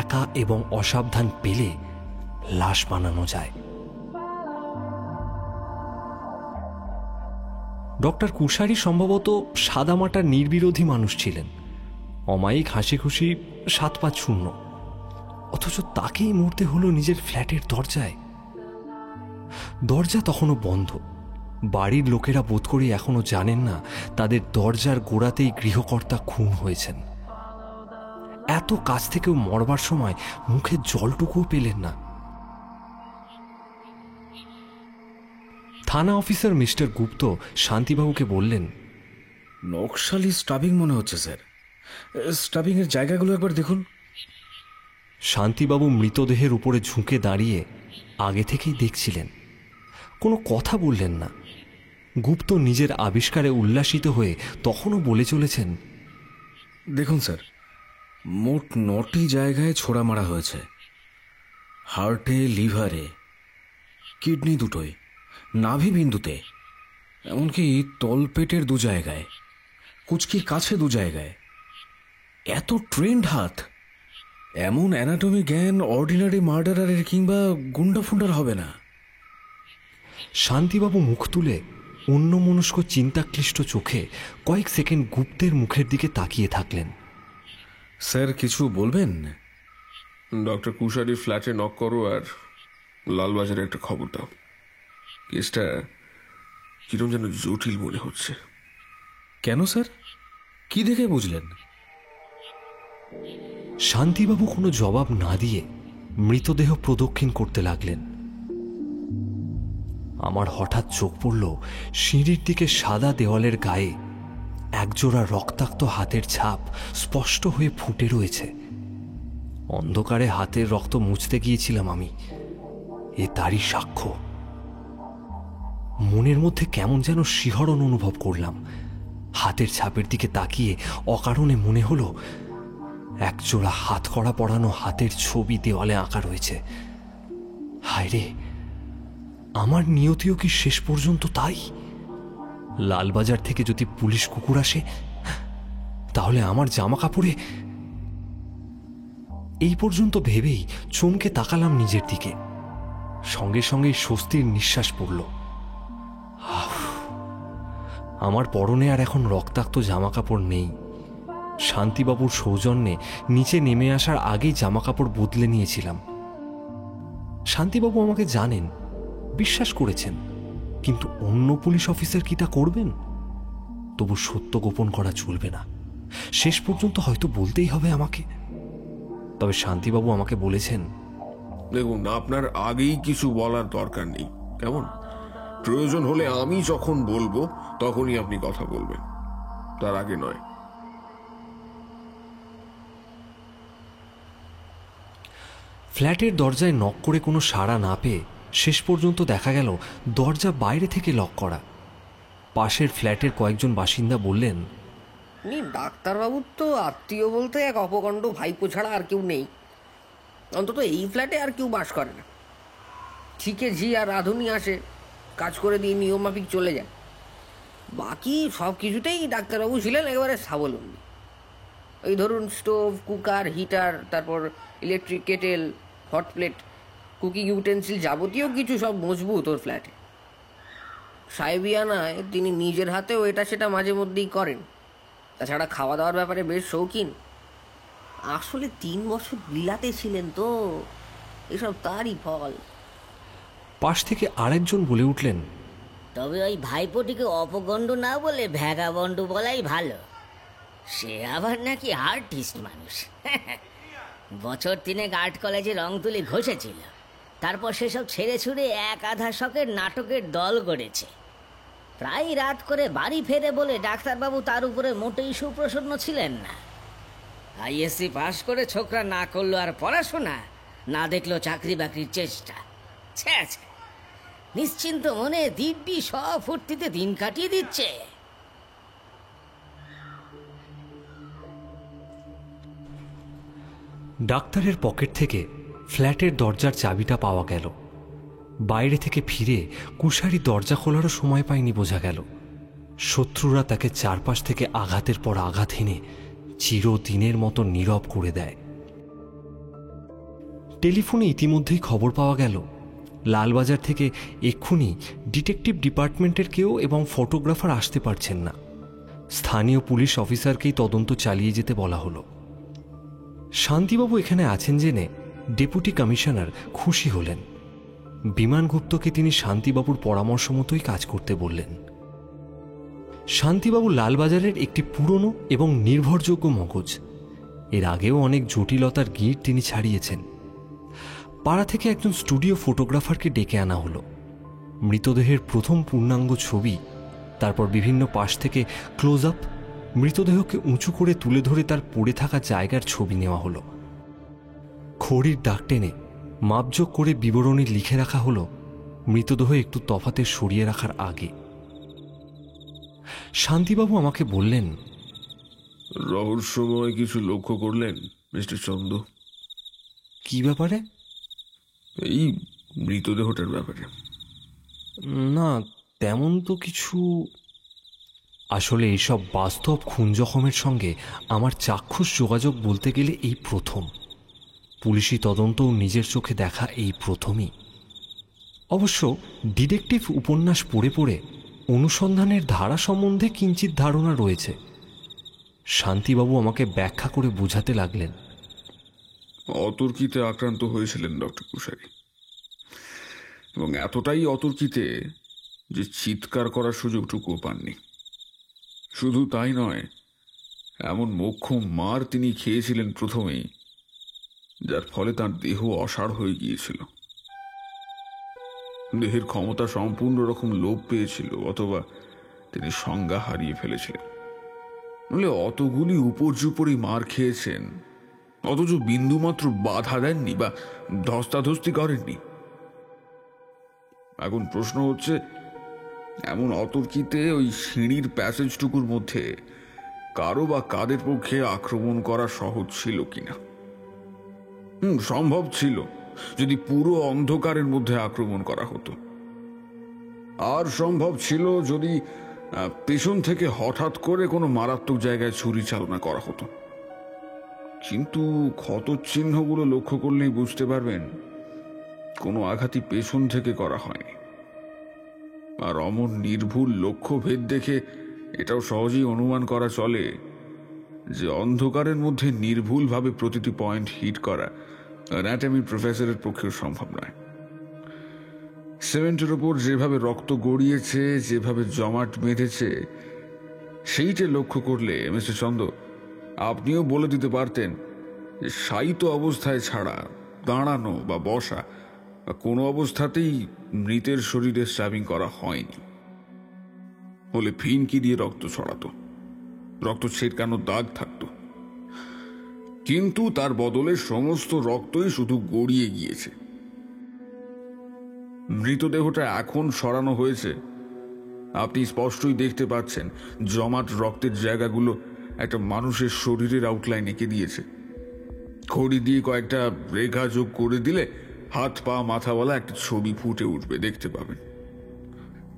Speaker 1: একা এবং অসাবধান পেলে লাশ বানানো যায়। ডক্টর কুশারি সম্ভবত সাদামাটার নির্বিরোধী মানুষ ছিলেন, অমায়িক হাসি খুশি, 7-5 শূন্য। অথচ তাকেই মরতে হলো নিজের ফ্ল্যাটের দরজায়। দরজা তখনও বন্ধ। বাড়ির লোকেরা বোধ করি এখনো জানেন না তাদের দরজার গোড়াতেই গৃহকর্তা খুন হয়েছেন। এত কাছ থেকেও মরবার সময় মুখে জলটুকুও পেলেন না। থানা অফিসার মিস্টার গুপ্ত শান্তিবাবুকে বললেন,
Speaker 4: নকশালি স্টাবিং মনে হচ্ছে স্যার। স্টাবিং এর জায়গাগুলো একবার দেখুন।
Speaker 1: শান্তিবাবু মৃতদেহের উপরে ঝুঁকে দাঁড়িয়ে আগে থেকেই দেখছিলেন, কোনো কথা বললেন না। গুপ্ত নিজের আবিষ্কারে উল্লাসিত হয়ে তখনও বলে চলেছেন,
Speaker 4: দেখুন স্যার, মোট 9টি জায়গায় ছোড়া মারা হয়েছে। হার্টে, লিভারে, কিডনি দুটোয়, নাভি বিন্দুতে, এমনকি তলপেটের 2 জায়গায়, কুচকির কাছে 2 জায়গায়। এত ট্রেন্ড হাত, এমন অ্যানাটমি জ্ঞান অর্ডিনারি মার্ডারারের কিংবা গুন্ডা ফুন্ডার হবে না।
Speaker 1: শান্তিবাবু মুখ তুলে অন্যমনস্ক চিন্তাক্লিষ্ট চোখে কয়েক সেকেন্ড গুপ্তের মুখের দিকে তাকিয়ে থাকলেন।
Speaker 4: স্যার কিছু বলবেন?
Speaker 2: ডক্টর কুশারির ফ্ল্যাটে নক করো আর লালবাজারে একটা খবর দাও। কেসটা কিরম যেন জটিল মনে হচ্ছে।
Speaker 4: কেন স্যার, কি দেখে বুঝলেন?
Speaker 1: শান্তিবাবু কোনো জবাব না দিয়ে মৃতদেহ প্রদক্ষিণ করতে লাগলেন। আমার হঠাৎ চোখ পড়ল সিঁড়ির দিকে সাদা দেওয়ালের গায়ে একজোড়া রক্তাক্ত হাতের ছাপ স্পষ্ট হয়ে ফুটে রয়েছে। অন্ধকারে হাতের রক্ত মুছতে গিয়েছিলাম আমি, এ তারই সাক্ষ্য। মনের মধ্যে কেমন যেন শিহরণ অনুভব করলাম। হাতের ছাপের দিকে তাকিয়ে অকারণে মনে হলো একজোড়া হাত কড়া পড়ানো হাতের ছবি দেওয়ালে আঁকা রয়েছে। হায় রে, আমার নিয়তিও কি শেষ পর্যন্ত তাই? লালবাজার থেকে যদি পুলিশ কুকুর আসে, তাহলে আমার জামা কাপড়ে। এই পর্যন্ত ভেবেই চমকে তাকালাম নিজের দিকে। সঙ্গে সঙ্গেই স্বস্তির নিঃশ্বাস পড়ল। আমার পরনে আর এখন রক্তাক্ত জামা কাপড় নেই। শান্তিবাবুর সৌজন্যে নিচে নেমে আসার আগেই জামা কাপড় বদলে নিয়েছিলাম। শান্তিবাবু আমাকে জানেন, বিশ্বাস করেছেন, কিন্তু অন্য পুলিশ অফিসার কি তা করবেন? তবু সত্য গোপন করা চলবে না, শেষ পর্যন্ত হয়তো বলতেই হবে আমাকে। তবে শান্তিবাবু আমাকে বলেছেন,
Speaker 2: দেখুন, আপনার আগেই কিছু বলার দরকার নেই, কেমন? প্রয়োজন হলে আমি যখন বলবো তখনই আপনি কথা বলবেন, তার আগে নয়।
Speaker 1: ফ্ল্যাটের দরজায় নক করে কোনো সাড়া না পেয়ে শেষ পর্যন্ত দেখা গেল দরজা বাইরে থেকে লক করা। পাশের ফ্ল্যাটের কয়েকজন বাসিন্দা বললেন,
Speaker 5: ডাক্তারবাবুর তো আত্মীয় বলতে এক অপকণ্ড ভাইপো ছাড়া আর কেউ নেই। অন্তত এই ফ্ল্যাটে আর কেউ বাস করে না। ঠিকে ঝি আর রাধুনি আসে, কাজ করে দিয়ে নিয়মমাফিক চলে যায়। বাকি সব কিছুতেই ডাক্তারবাবু ছিলেন একেবারে স্বাবলম্বী। এই ধরুন স্টোভ, কুকার, হিটার, তারপর electric kettle, hot plate, cooking utensil, যাবতীয় কিছু সব মজবুত ওর ফ্ল্যাটে। সাহেবিয়ানায় তিনি নিজের হাতেও এটা সেটা মাঝে মধ্যেই করেন। তাছাড়া খাওয়া দাওয়ার ব্যাপারে বেশ শৌখিন। আসলে 3 বছর বিলাতে ছিলেন তো, এসব তারই ফল।
Speaker 1: পাশ থেকে আরেকজন বলে উঠলেন,
Speaker 6: তবে ওই ভাইপোটিকে অপগণ্ড না বলে ভ্যাগাবন্ড বলাই ভালো। সে আবার নাকি আর্টিস্ট মানুষ। বছর 3 আর্ট কলেজে রং তুলি ঘষেছিল, তারপর সেসব ছেড়ে ছুড়ে এক আধা শখের নাটকের দল গড়েছে। প্রায় রাত করে বাড়ি ফেরে বলে ডাক্তারবাবু তার উপরে মোটেই সুপ্রসন্ন ছিলেন না। আইএসসি পাশ করে ছোকরা না করলো আর পড়াশোনা, না দেখলো চাকরি বাকরির চেষ্টা। ছ্যা ছ্যা, নিশ্চিন্ত মনে দিব্যি সব ফুর্তিতে দিন কাটিয়ে দিচ্ছে।
Speaker 1: ডাক্তারের পকেট থেকে ফ্ল্যাটের দরজার চাবিটা পাওয়া গেল। বাইরে থেকে ফিরে কুশারি দরজা খোলারও সময় পায়নি বোঝা গেল। শত্রুরা তাকে চারপাশ থেকে আঘাতের পর আঘাত হেনে চিরদিনের মতো নীরব করে দেয়। টেলিফোনে ইতিমধ্যেই খবর পাওয়া গেল লালবাজার থেকে এক্ষুনি ডিটেকটিভ ডিপার্টমেন্টের কেউ এবং ফটোগ্রাফার আসতে পারছেন না। স্থানীয় পুলিশ অফিসারকেই তদন্ত চালিয়ে যেতে বলা হলো। শান্তিবাবু এখানে আছেন জেনে ডেপুটি কমিশনার খুশি হলেন। বিমান গুপ্তকে তিনি শান্তিবাবুর পরামর্শ মতোই কাজ করতে বললেন। শান্তিবাবু লালবাজারের একটি পুরনো এবং নির্ভরযোগ্য মগজ। এর আগেও অনেক জটিলতার গিঁট তিনি ছাড়িয়েছেন। পাড়া থেকে একজন স্টুডিও ফটোগ্রাফারকে ডেকে আনা হলো। মৃতদেহের প্রথম পূর্ণাঙ্গ ছবি, তারপর বিভিন্ন পাশ থেকে ক্লোজ আপ, মৃতদেহকে উঁচু করে তুলে ধরে তার পড়ে থাকা জায়গার ছবি নেওয়া হলো। খড়ির দাগ টেনে মাপযোগ করে বিবরণী লিখে রাখা হলো মৃতদেহ একটু তফাতে সরিয়ে রাখার আগে। শান্তিবাবু আমাকে বললেন,
Speaker 2: রহস্যময় কিছু লক্ষ্য করলেন মিস্টার চন্দ?
Speaker 1: কি ব্যাপারে?
Speaker 2: এই মৃতদেহটার ব্যাপারে।
Speaker 1: না, তেমন তো কিছু। আসলে এইসব বাস্তব খুন জখমের সঙ্গে আমার চাক্ষুষ যোগাযোগ বলতে গেলে এই প্রথম। পুলিশি তদন্তও নিজের চোখে দেখা এই প্রথমই। অবশ্য ডিটেকটিভ উপন্যাস পড়ে পড়ে অনুসন্ধানের ধারা সম্বন্ধে কিঞ্চিত ধারণা রয়েছে। শান্তিবাবু আমাকে ব্যাখ্যা করে বোঝাতে লাগলেন।
Speaker 2: অতর্কিতে আক্রান্ত হয়েছিলেন ডক্টর কুশারি, এবং এতটাই অতর্কিতে যে চিৎকার করার সুযোগটুকুও পাননি। শুধু তাই নয়, এমন মোক্ষম মার তিনি খেয়েছিলেন প্রথমেই, যার ফলে তার দেহ অসাড় হয়ে গিয়েছিল। দেহের ক্ষমতা সম্পূর্ণ রকম লোপ পেয়েছিল, অথবা তিনি সংজ্ঞা হারিয়ে ফেলেছিলেন। নইলে অতগুলি উপর্যুপরি মার খেয়েছেন, অথচ বিন্দুমাত্র বাধা দেননি বা ধস্তাধস্তি করেননি। এখন প্রশ্ন হচ্ছে, এমন অতর্কিতে ওই সিঁড়ির প্যাসেজটুকুর মধ্যে কারো বা কাদের পক্ষে আক্রমণ করা সহজ ছিল কিনা? সম্ভব ছিল যদি পুরো অন্ধকারের মধ্যে আক্রমণ করা হতো, আর সম্ভব ছিল যদি পেছন থেকে হঠাৎ করে কোনো মারাত্মক জায়গায় ছুরি চালনা করা হতো। কিন্তু ক্ষতচিহ্নগুলো লক্ষ্য করলেই বুঝতে পারবেন কোনো আঘাতই পেছন থেকে করা হয়নি। আর অমন নির্ভুল লক্ষ্যভেদ দেখে এটাও সহজেই অনুমান করা চলে যে অন্ধকারের মধ্যে নির্ভুলভাবে প্রতিটি পয়েন্ট হিট করা অ্যানাটমি প্রফেসরের পক্ষেও সম্ভব নয়। সিমেন্টের ওপর যেভাবে রক্ত গড়িয়েছে, যেভাবে জমাট বেঁধেছে, সেইটা লক্ষ্য করলে মিস্টার চন্দ আপনিও বলে দিতে পারতেন যে শায়িত অবস্থায় ছাড়া দাঁড়ানো বা বসা বা কোনো অবস্থাতেই মৃতের শরীরে স্ট্যাবিং করা হয়নি। হলে ফিনকি দিয়ে রক্ত ছড়াতো, রক্ত ছেটকানোর দাগ থাকতো, কিন্তু তার বদলে সমস্ত রক্তই শুধু গড়িয়ে গিয়েছে। মৃতদেহটা এখন সরানো হয়েছে, আপনি স্পষ্টই দেখতে পাচ্ছেন জমাট রক্তের জায়গাগুলো একটা মানুষের শরীরের আউটলাইন এঁকে দিয়েছে। খড়ি দিয়ে কয়েকটা রেখা যোগ করে দিলে হাত পা মাথাওয়ালা একটা ছবি ফুটে উঠবে, দেখতে পাবেন।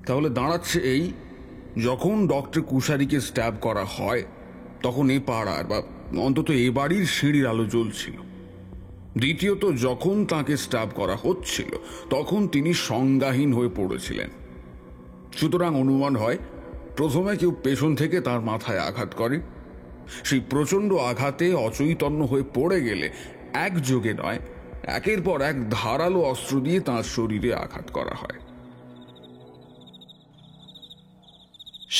Speaker 2: তাহলে দাঁড়াচ্ছে এই, যখন ডক্টর কুশারিকে স্ট্যাব করা হয় তখন এ পাড়ার বা অন্তত এ বাড়ির সিঁড়ির আলো জ্বলছিল। দ্বিতীয়ত, যখন তাকে স্ট্যাব করা হচ্ছিল তখন তিনি সংজ্ঞাহীন হয়ে পড়েছিলেন। সুতরাং অনুমান হয় প্রথমে কেউ পেছন থেকে তার মাথায় আঘাত করে, সেই প্রচন্ড আঘাতে অচৈতন্য হয়ে পড়ে গেলে একযোগে নয়, একের পর এক ধারালো অস্ত্র দিয়ে তাঁর শরীরে আঘাত করা হয়।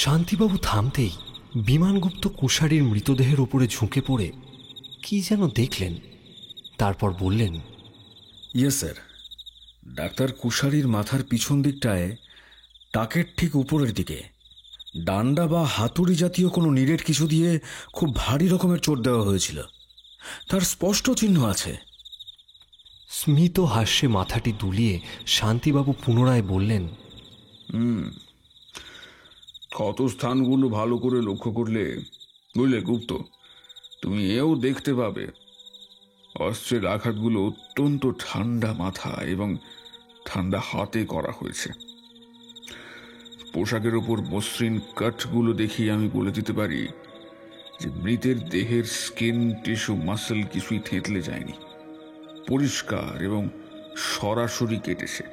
Speaker 1: শান্তিবাবু থামতেই বিমানগুপ্ত কুশারির মৃতদেহের উপরে ঝুঁকে পড়ে কি যেন দেখলেন, তারপর বললেন,
Speaker 4: ইয়েস স্যার, ডাক্তার কুশারির মাথার পিছন দিকটায় টাকের ঠিক উপরের দিকে ডান্ডা বা হাতুড়ি জাতীয় কোনো নিরেট কিছু দিয়ে খুব ভারী রকমের চোট দেওয়া হয়েছিল। তার স্পষ্ট চিহ্ন আছে।
Speaker 1: স্মিত হাস্যে মাথাটি দুলিয়ে শান্তিবাবু পুনরায় বললেন,
Speaker 2: ক্ষত স্থানগুলো ভালো করে লক্ষ্য করলে বুঝলে গুপ্ত, তুমি এও দেখতে পাবে অস্ত্রের আঘাতগুলো অত্যন্ত ঠান্ডা মাথা এবং ঠান্ডা হাতে করা হয়েছে। পোশাকের ওপর মসৃণ কাটগুলো দেখিয়ে আমি বলে দিতে পারি যে মৃতের দেহের স্কিন, টিস্যু, মাসল কিছুই থেঁতলে যায়নি, পরিষ্কার এবং সরাসরি কেটেছে।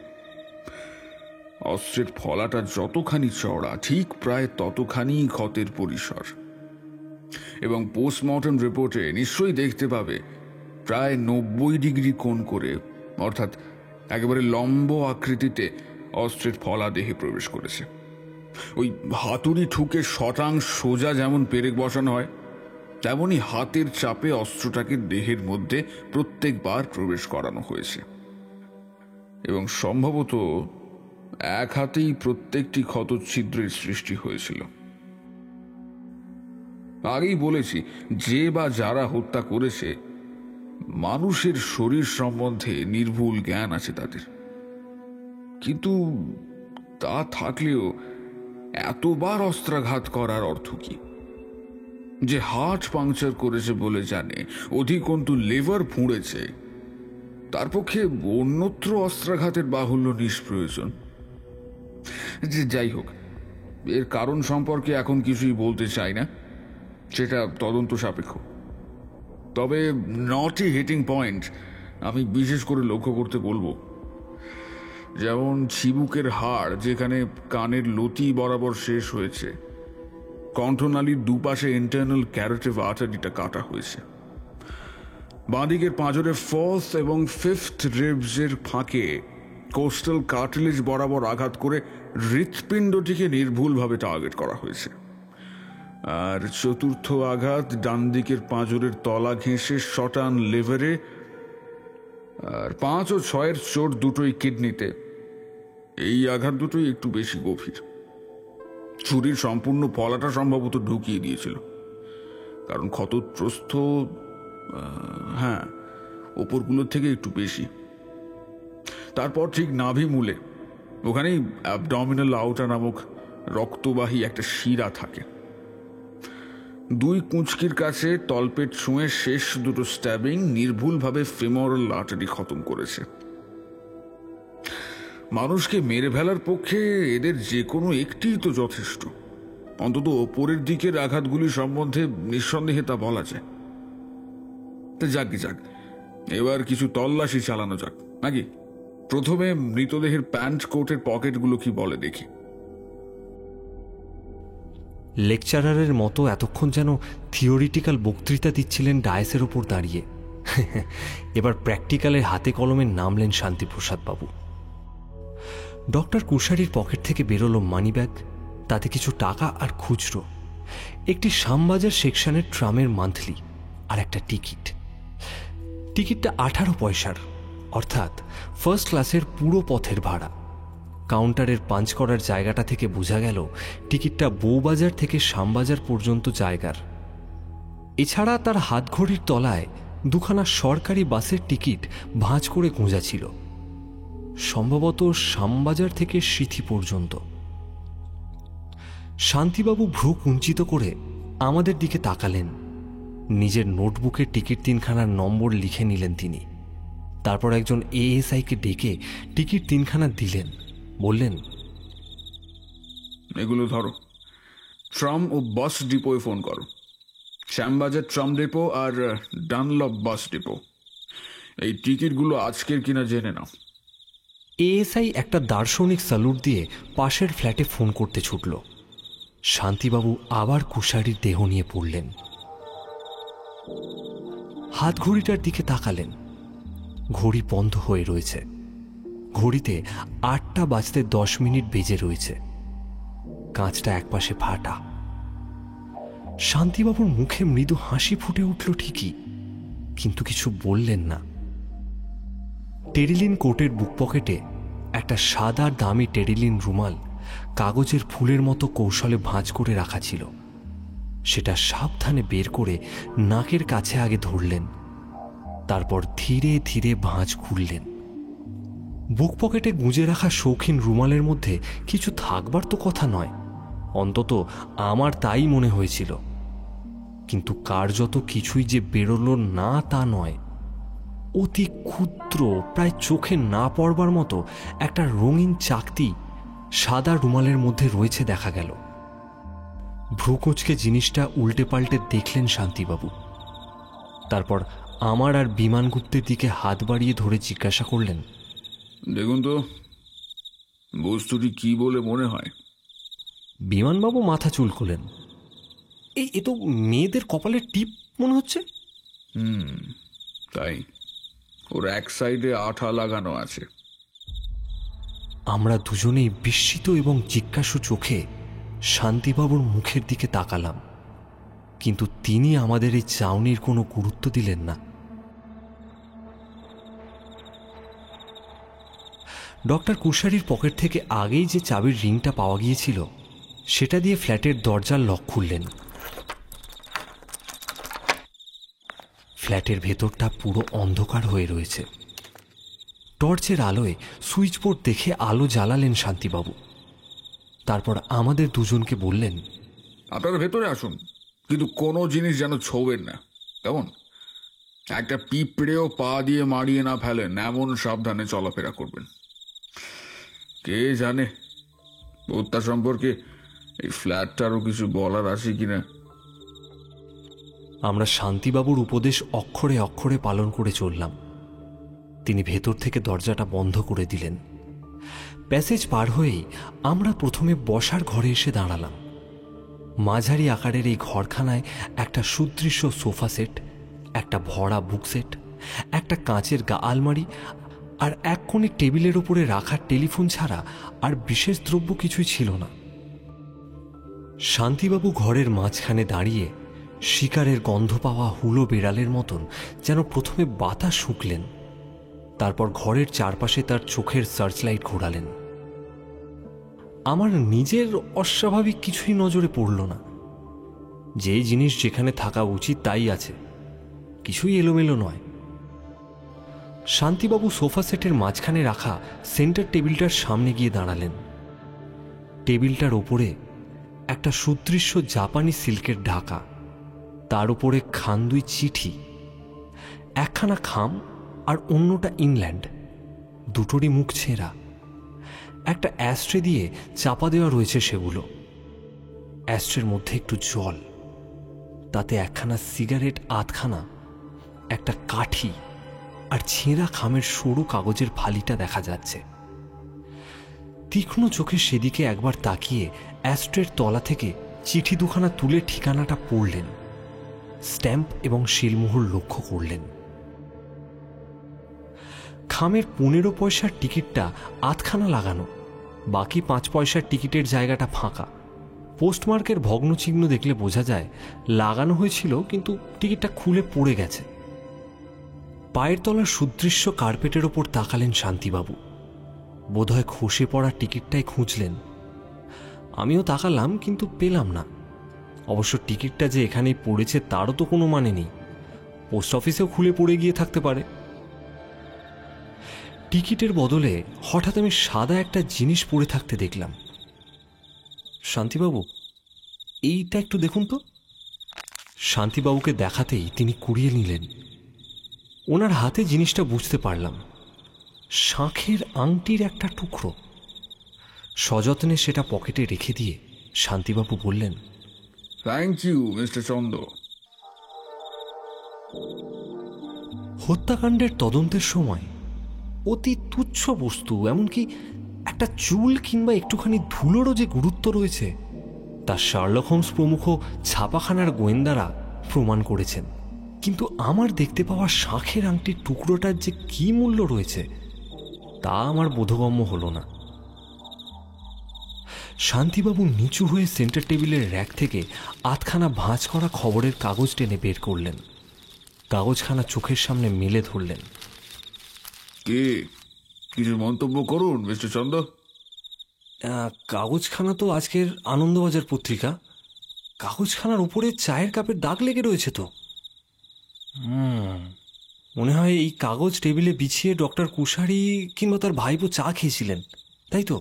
Speaker 7: অস্ত্রের ফলাটা যতখানি চড়া ঠিক প্রায় ততখানি ক্ষতের পরিসর, এবং পোস্টমর্টম রিপোর্টে নিশ্চয়ই দেখতে পাবে প্রায় 90 ডিগ্রি কোণ করে, অর্থাৎ একেবারে লম্ব আকৃতিতে অস্ত্রের ফলা দেহে প্রবেশ করেছে। ওই হাতুড়ি ঠুকে শটাং সোজা যেমন পেরেক বসানো হয়, তেমনি হাতের চাপে অস্ত্রটাকে দেহের মধ্যে প্রত্যেকবার প্রবেশ করানো হয়েছে, এবং সম্ভবত এক হাতেই প্রত্যেকটি ক্ষতচ্ছিদ্রের সৃষ্টি হয়েছিল। আগেই বলেছি, যে বা যারা হত্যা করেছে মানুষের শরীর সম্বন্ধে নির্ভুল জ্ঞান আছে তাদের, কিন্তু তা থাকলেও এতবার অস্ত্রাঘাত করার অর্থ কি? যে হার্ট পাংচার করেছে বলে জানে, অধিকন্তু লিভার ফুঁড়েছে, তার পক্ষে অন্যত্র অস্ত্রাঘাতের বাহুল্য নিষ্প্রয়োজন। যে যাই হোক, এর কারণ সম্পর্কে এখন কিছুই বলতে চাই না, সেটা তদন্ত সাপেক্ষ। তবে 9টি হিটিং পয়েন্ট আমি বিশেষ করে লক্ষ্য করতে বলবো। যেমন চিবুকের হাড় যেখানে কানের লতি বরাবর শেষ হয়েছে, কণ্ঠনালীর দুপাশে ইন্টারনাল ক্যারোটিভ আর্টারিটা কাটা হয়েছে, বাঁদিকের পাঁজরের 4th এবং 5th রিবসের ফাঁকে কোস্টাল কার্টিলেজ বরাবর আঘাত করে হৃৎপিণ্ডটিকে নির্ভুলভাবে টার্গেট করা হয়েছে, আর চতুর্থ আঘাত ডান দিকের পাঁজরের তলা ঘেঁষে শটান লিভারে, আর 5 ও 6 চোট দুটোই কিডনিতে। এই আঘাত দুটোই একটু বেশি গভীর। ছুরির সম্পূর্ণ ফলাটা সম্ভবত ঢুকিয়ে দিয়েছিল, কারণ ক্ষতপ্রস্থ ওপরগুলোর থেকে একটু বেশি। তারপর ঠিক নাভি মূলে, ওখানেই অ্যাবডমিনাল আউটা নামক রক্তবাহী একটা শিরা থাকে। 2 কুঁচকির কাছে তলপেট ছুঁয়ে শেষ দুটো স্ট্যাবিং নির্ভুলভাবে ফেমোরাল আর্টারি খতম করেছে। মানুষকে মেরে ফেলার পক্ষে এদের যে কোনো একটিই তো যথেষ্ট, অন্তত ওপরের দিকের আঘাতগুলি সম্বন্ধে নিঃসন্দেহে তা বলা যায়। তা যাক, এবার কিছু তল্লাশি চালানো যাক নাকি? প্রথমে মৃতদেহের প্যান্ট কোটের পকেটগুলো কি বলে দেখি।
Speaker 1: লেকচারারের মতো এতক্ষণ যেন থিওরিটিক্যাল বক্তৃতা দিচ্ছিলেন ডায়াসের ওপর দাঁড়িয়ে। এবার প্র্যাকটিক্যালের হাতে কলমে নামলেন শান্তিপ্রসাদ বাবু। ডক্টর কুশারির পকেট থেকে বেরোলো মানিব্যাগ, তাতে কিছু টাকা আর খুচরো, একটি শ্যামবাজার সেকশনের ট্রামের মান্থলি, আর একটা টিকিট। টিকিটটা 18 পয়সার, অর্থাৎ ফার্স্ট ক্লাসের পুরো পথের ভাড়া। কাউন্টারের পাঞ্চ করার জায়গাটা থেকে বোঝা গেল টিকিটটা বউবাজার থেকে শ্যামবাজার পর্যন্ত জায়গার। এছাড়া তার হাতঘড়ির তলায় 2খানা সরকারি বাসের টিকিট ভাঁজ করে গোঁজা ছিল, সম্ভবত শ্যামবাজার থেকে সিথি পর্যন্ত। শান্তিবাবু ভ্রু কুঞ্চিত করে আমাদের দিকে তাকালেন, নিজের নোটবুকে টিকিট 3খানার নম্বর লিখে নিলেন তিনি। তারপর একজন এএসআইকে ডেকে টিকিট 3খানা দিলেন, বললেন,
Speaker 7: এগুলো ধরো, ট্রাম ও বাস ডিপোয় ফোন করো, শ্যামবাজার ট্রাম ডিপো আর ডানলপ বাস ডিপো। এই টিকিটগুলো আজকের কিনা জেনে নাও।
Speaker 1: এএসআই একটা দার্শনিক স্যালুট দিয়ে পাশের ফ্ল্যাটে ফোন করতে ছুটল। শান্তিবাবু আবার কুশারির দেহ নিয়ে পড়লেন। হাত ঘড়িটার দিকে তাকালেন, ঘড়ি বন্ধ হয়ে রয়েছে। ঘড়িতে 8টা বাজতে 10 মিনিট বেজে রয়েছে। কাঁচটা একপাশে ফাটা। শান্তিবাবুর মুখে মৃদু হাসি ফুটে উঠল ঠিকই, কিন্তু কিছু বললেন না। টেরিলিন কোটের বুক পকেটে একটা সাদা দামি টেরিলিন রুমাল কাগজের ফুলের মতো কৌশলে ভাঁজ করে রাখা ছিল। সেটা সাবধানে বের করে নাকের কাছে আগে ধরলেন, তারপর ধীরে ধীরে ভাঁজ খুললেন। বুক পকেটে গুঁজে রাখা শৌখিন রুমালের মধ্যে কিছু থাকবার তো কথা নয়, অন্তত আমার তাই মনে হয়েছিল। কিন্তু কার্যত কিছুই যে বেরোলো না তা নয়। অতি ক্ষুদ্র, প্রায় চোখে না পড়বার মতো একটা রঙিন চাকতি সাদা রুমালের মধ্যে রয়েছে দেখা গেল। ভ্রুকুঁচকে জিনিসটা উল্টে পাল্টে দেখলেন শান্তিবাবু। তারপর আমার আর বিমানগুপ্তের দিকে হাত বাড়িয়ে ধরে জিজ্ঞাসা করলেন,
Speaker 7: দেখুন তো, বস্তুটি কি বলে মনে হয়?
Speaker 1: বিমানবাবু মাথা চুলকোলেন। এ তো মেয়েদের কপালের টিপ মনে হচ্ছে।
Speaker 7: তাই, ওর এক সাইডে আঠা লাগানো আছে।
Speaker 1: আমরা দুজনেই বিস্মিত এবং জিজ্ঞাসু চোখে শান্তিবাবুর মুখের দিকে তাকালাম, কিন্তু তিনি আমাদের এই চাউনির কোনো গুরুত্ব দিলেন না। ডক্টর কুশারির পকেট থেকে আগেই যে চাবির রিংটা পাওয়া গিয়েছিল সেটা দিয়ে ফ্ল্যাটের দরজার লক খুললেন। ফ্ল্যাটের ভেতরটা পুরো অন্ধকার হয়ে রয়েছে। টর্চের আলোয় সুইচ বোর্ড দেখে আলো জ্বালালেন শান্তিবাবু। তারপর আমাদের দুজনকে বললেন,
Speaker 7: আপনারা ভেতরে আসুন, কিন্তু কোনো জিনিস যেন ছোবেন না, কেমন? একটা পিঁপড়েও পা দিয়ে মারিয়ে না ফেলেন এমন সাবধানে চলাফেরা করবেন। কে জানে হত্যা সম্পর্কে এই ফ্ল্যাটটারও কিছু বলার আছে কিনা।
Speaker 1: আমরা শান্তিবাবুর উপদেশ অক্ষরে অক্ষরে পালন করে চললাম। তিনি ভেতর থেকে দরজাটা বন্ধ করে দিলেন। প্যাসেজ পার হয়েই আমরা প্রথমে বসার ঘরে এসে দাঁড়ালাম। মাঝারি আকারের এই ঘরখানায় একটা সুদৃশ্য সোফা সেট, একটা ভরা বুক সেট, একটা কাঁচের আলমারি আর এক কোণে টেবিলের উপরে রাখা টেলিফোন ছাড়া আর বিশেষ দ্রব্য কিছুই ছিল না। শান্তিবাবু ঘরের মাঝখানে দাঁড়িয়ে শিকারের গন্ধ পাওয়া হুলো বেড়ালের মতন যেন প্রথমে বাতাস শুঁকলেন, তারপর ঘরের চারপাশে তার চোখের সার্চলাইট ঘোরালেন। আমার নিজের অস্বাভাবিক কিছুই নজরে পড়ল না। যে জিনিস যেখানে থাকা উচিত তাই আছে, কিছুই এলোমেলো নয়। শান্তিবাবু সোফা সেটের মাঝখানে রাখা সেন্টার টেবিলটার সামনে গিয়ে দাঁড়ালেন। টেবিলটার ওপরে একটা সুদৃশ্য জাপানি সিল্কের ঢাকা, তার উপরে খান 2 চিঠি, একখানা খাম আর অন্যটা ইংল্যান্ড, দুটোরই মুখ ছেঁড়া। একটা অ্যাস্ট্রে দিয়ে চাপা দেওয়া রয়েছে সেগুলো। অ্যাস্ট্রের মধ্যে একটু জল, তাতে একখানা সিগারেট আধখানা, একটা কাঠি আর ছেঁড়া খামের সরু কাগজের ফালিটা দেখা যাচ্ছে। তীক্ষ্ণ চোখে সেদিকে একবার তাকিয়ে অ্যাস্ট্রের তলা থেকে চিঠি দুখানা তুলে ঠিকানাটা পড়লেন, স্ট্যাম্প এবং শিলমোহর লক্ষ্য করলেন। খামের 15 পয়সার টিকিটটা আধখানা লাগানো, বাকি 5 পয়সার টিকিটের জায়গাটা ফাঁকা। পোস্টমার্কের ভগ্নচিহ্ন দেখলে বোঝা যায় লাগানো হয়েছিল, কিন্তু টিকিটটা খুলে পড়ে গেছে। পায়ের তলার সুদৃশ্য কার্পেটের ওপর তাকালেন শান্তিবাবু। বোধহয় খসে পড়া টিকিটটাই খুঁজলেন। আমিও তাকালাম, কিন্তু পেলাম না। অবশ্য টিকিটটা যে এখানেই পড়েছে তারও তো কোনো মানে নেই, পোস্ট অফিসেও খুলে পড়ে গিয়ে থাকতে পারে। টিকিটের বদলে হঠাৎ আমি সাদা একটা জিনিস পড়ে থাকতে দেখলাম। শান্তিবাবু, এইটা একটু দেখুন তো। শান্তিবাবুকে দেখাতেই তিনি কুড়িয়ে নিলেন। ওনার হাতে জিনিসটা বুঝতে পারলাম, শাঁখের আংটির একটা টুকরো। সযত্নে সেটা পকেটে রেখে দিয়ে শান্তিবাবু বললেন,
Speaker 7: থ্যাংক ইউ মিস্টার চন্দ।
Speaker 1: হত্যাকাণ্ডের তদন্তের সময় অতি তুচ্ছ বস্তু, এমনকি একটা চুল কিংবা একটুখানি ধুলোরও যে গুরুত্ব রয়েছে তা শার্লক হোমস প্রমুখ ছাপাখানার গোয়েন্দারা প্রমাণ করেছেন। কিন্তু আমার দেখতে পাওয়া শাঁখের আংটির টুকরোটার যে কি মূল্য রয়েছে তা আমার বোধগম্য হল না। শান্তিবাবু নিচু হয়ে সেন্টার টেবিলের র্যাক থেকে আধখানা ভাঁজ করা খবরের কাগজ টেনে বের করলেন। কাগজখানা চোখের সামনে মেলে ধরলেন।
Speaker 7: কে কিছু মন্তব্য করুন মিস্টার চন্দ।
Speaker 1: কাগজখানা তো আজকের আনন্দবাজার পত্রিকা। কাগজখানার উপরে চায়ের কাপের দাগ লেগে রয়েছে তো। মনে হয় এই কাগজ টেবিলে বিছিয়ে ডক্টর কুশারি কিংবা তার ভাইপো চা খেয়েছিলেন, তাই তো?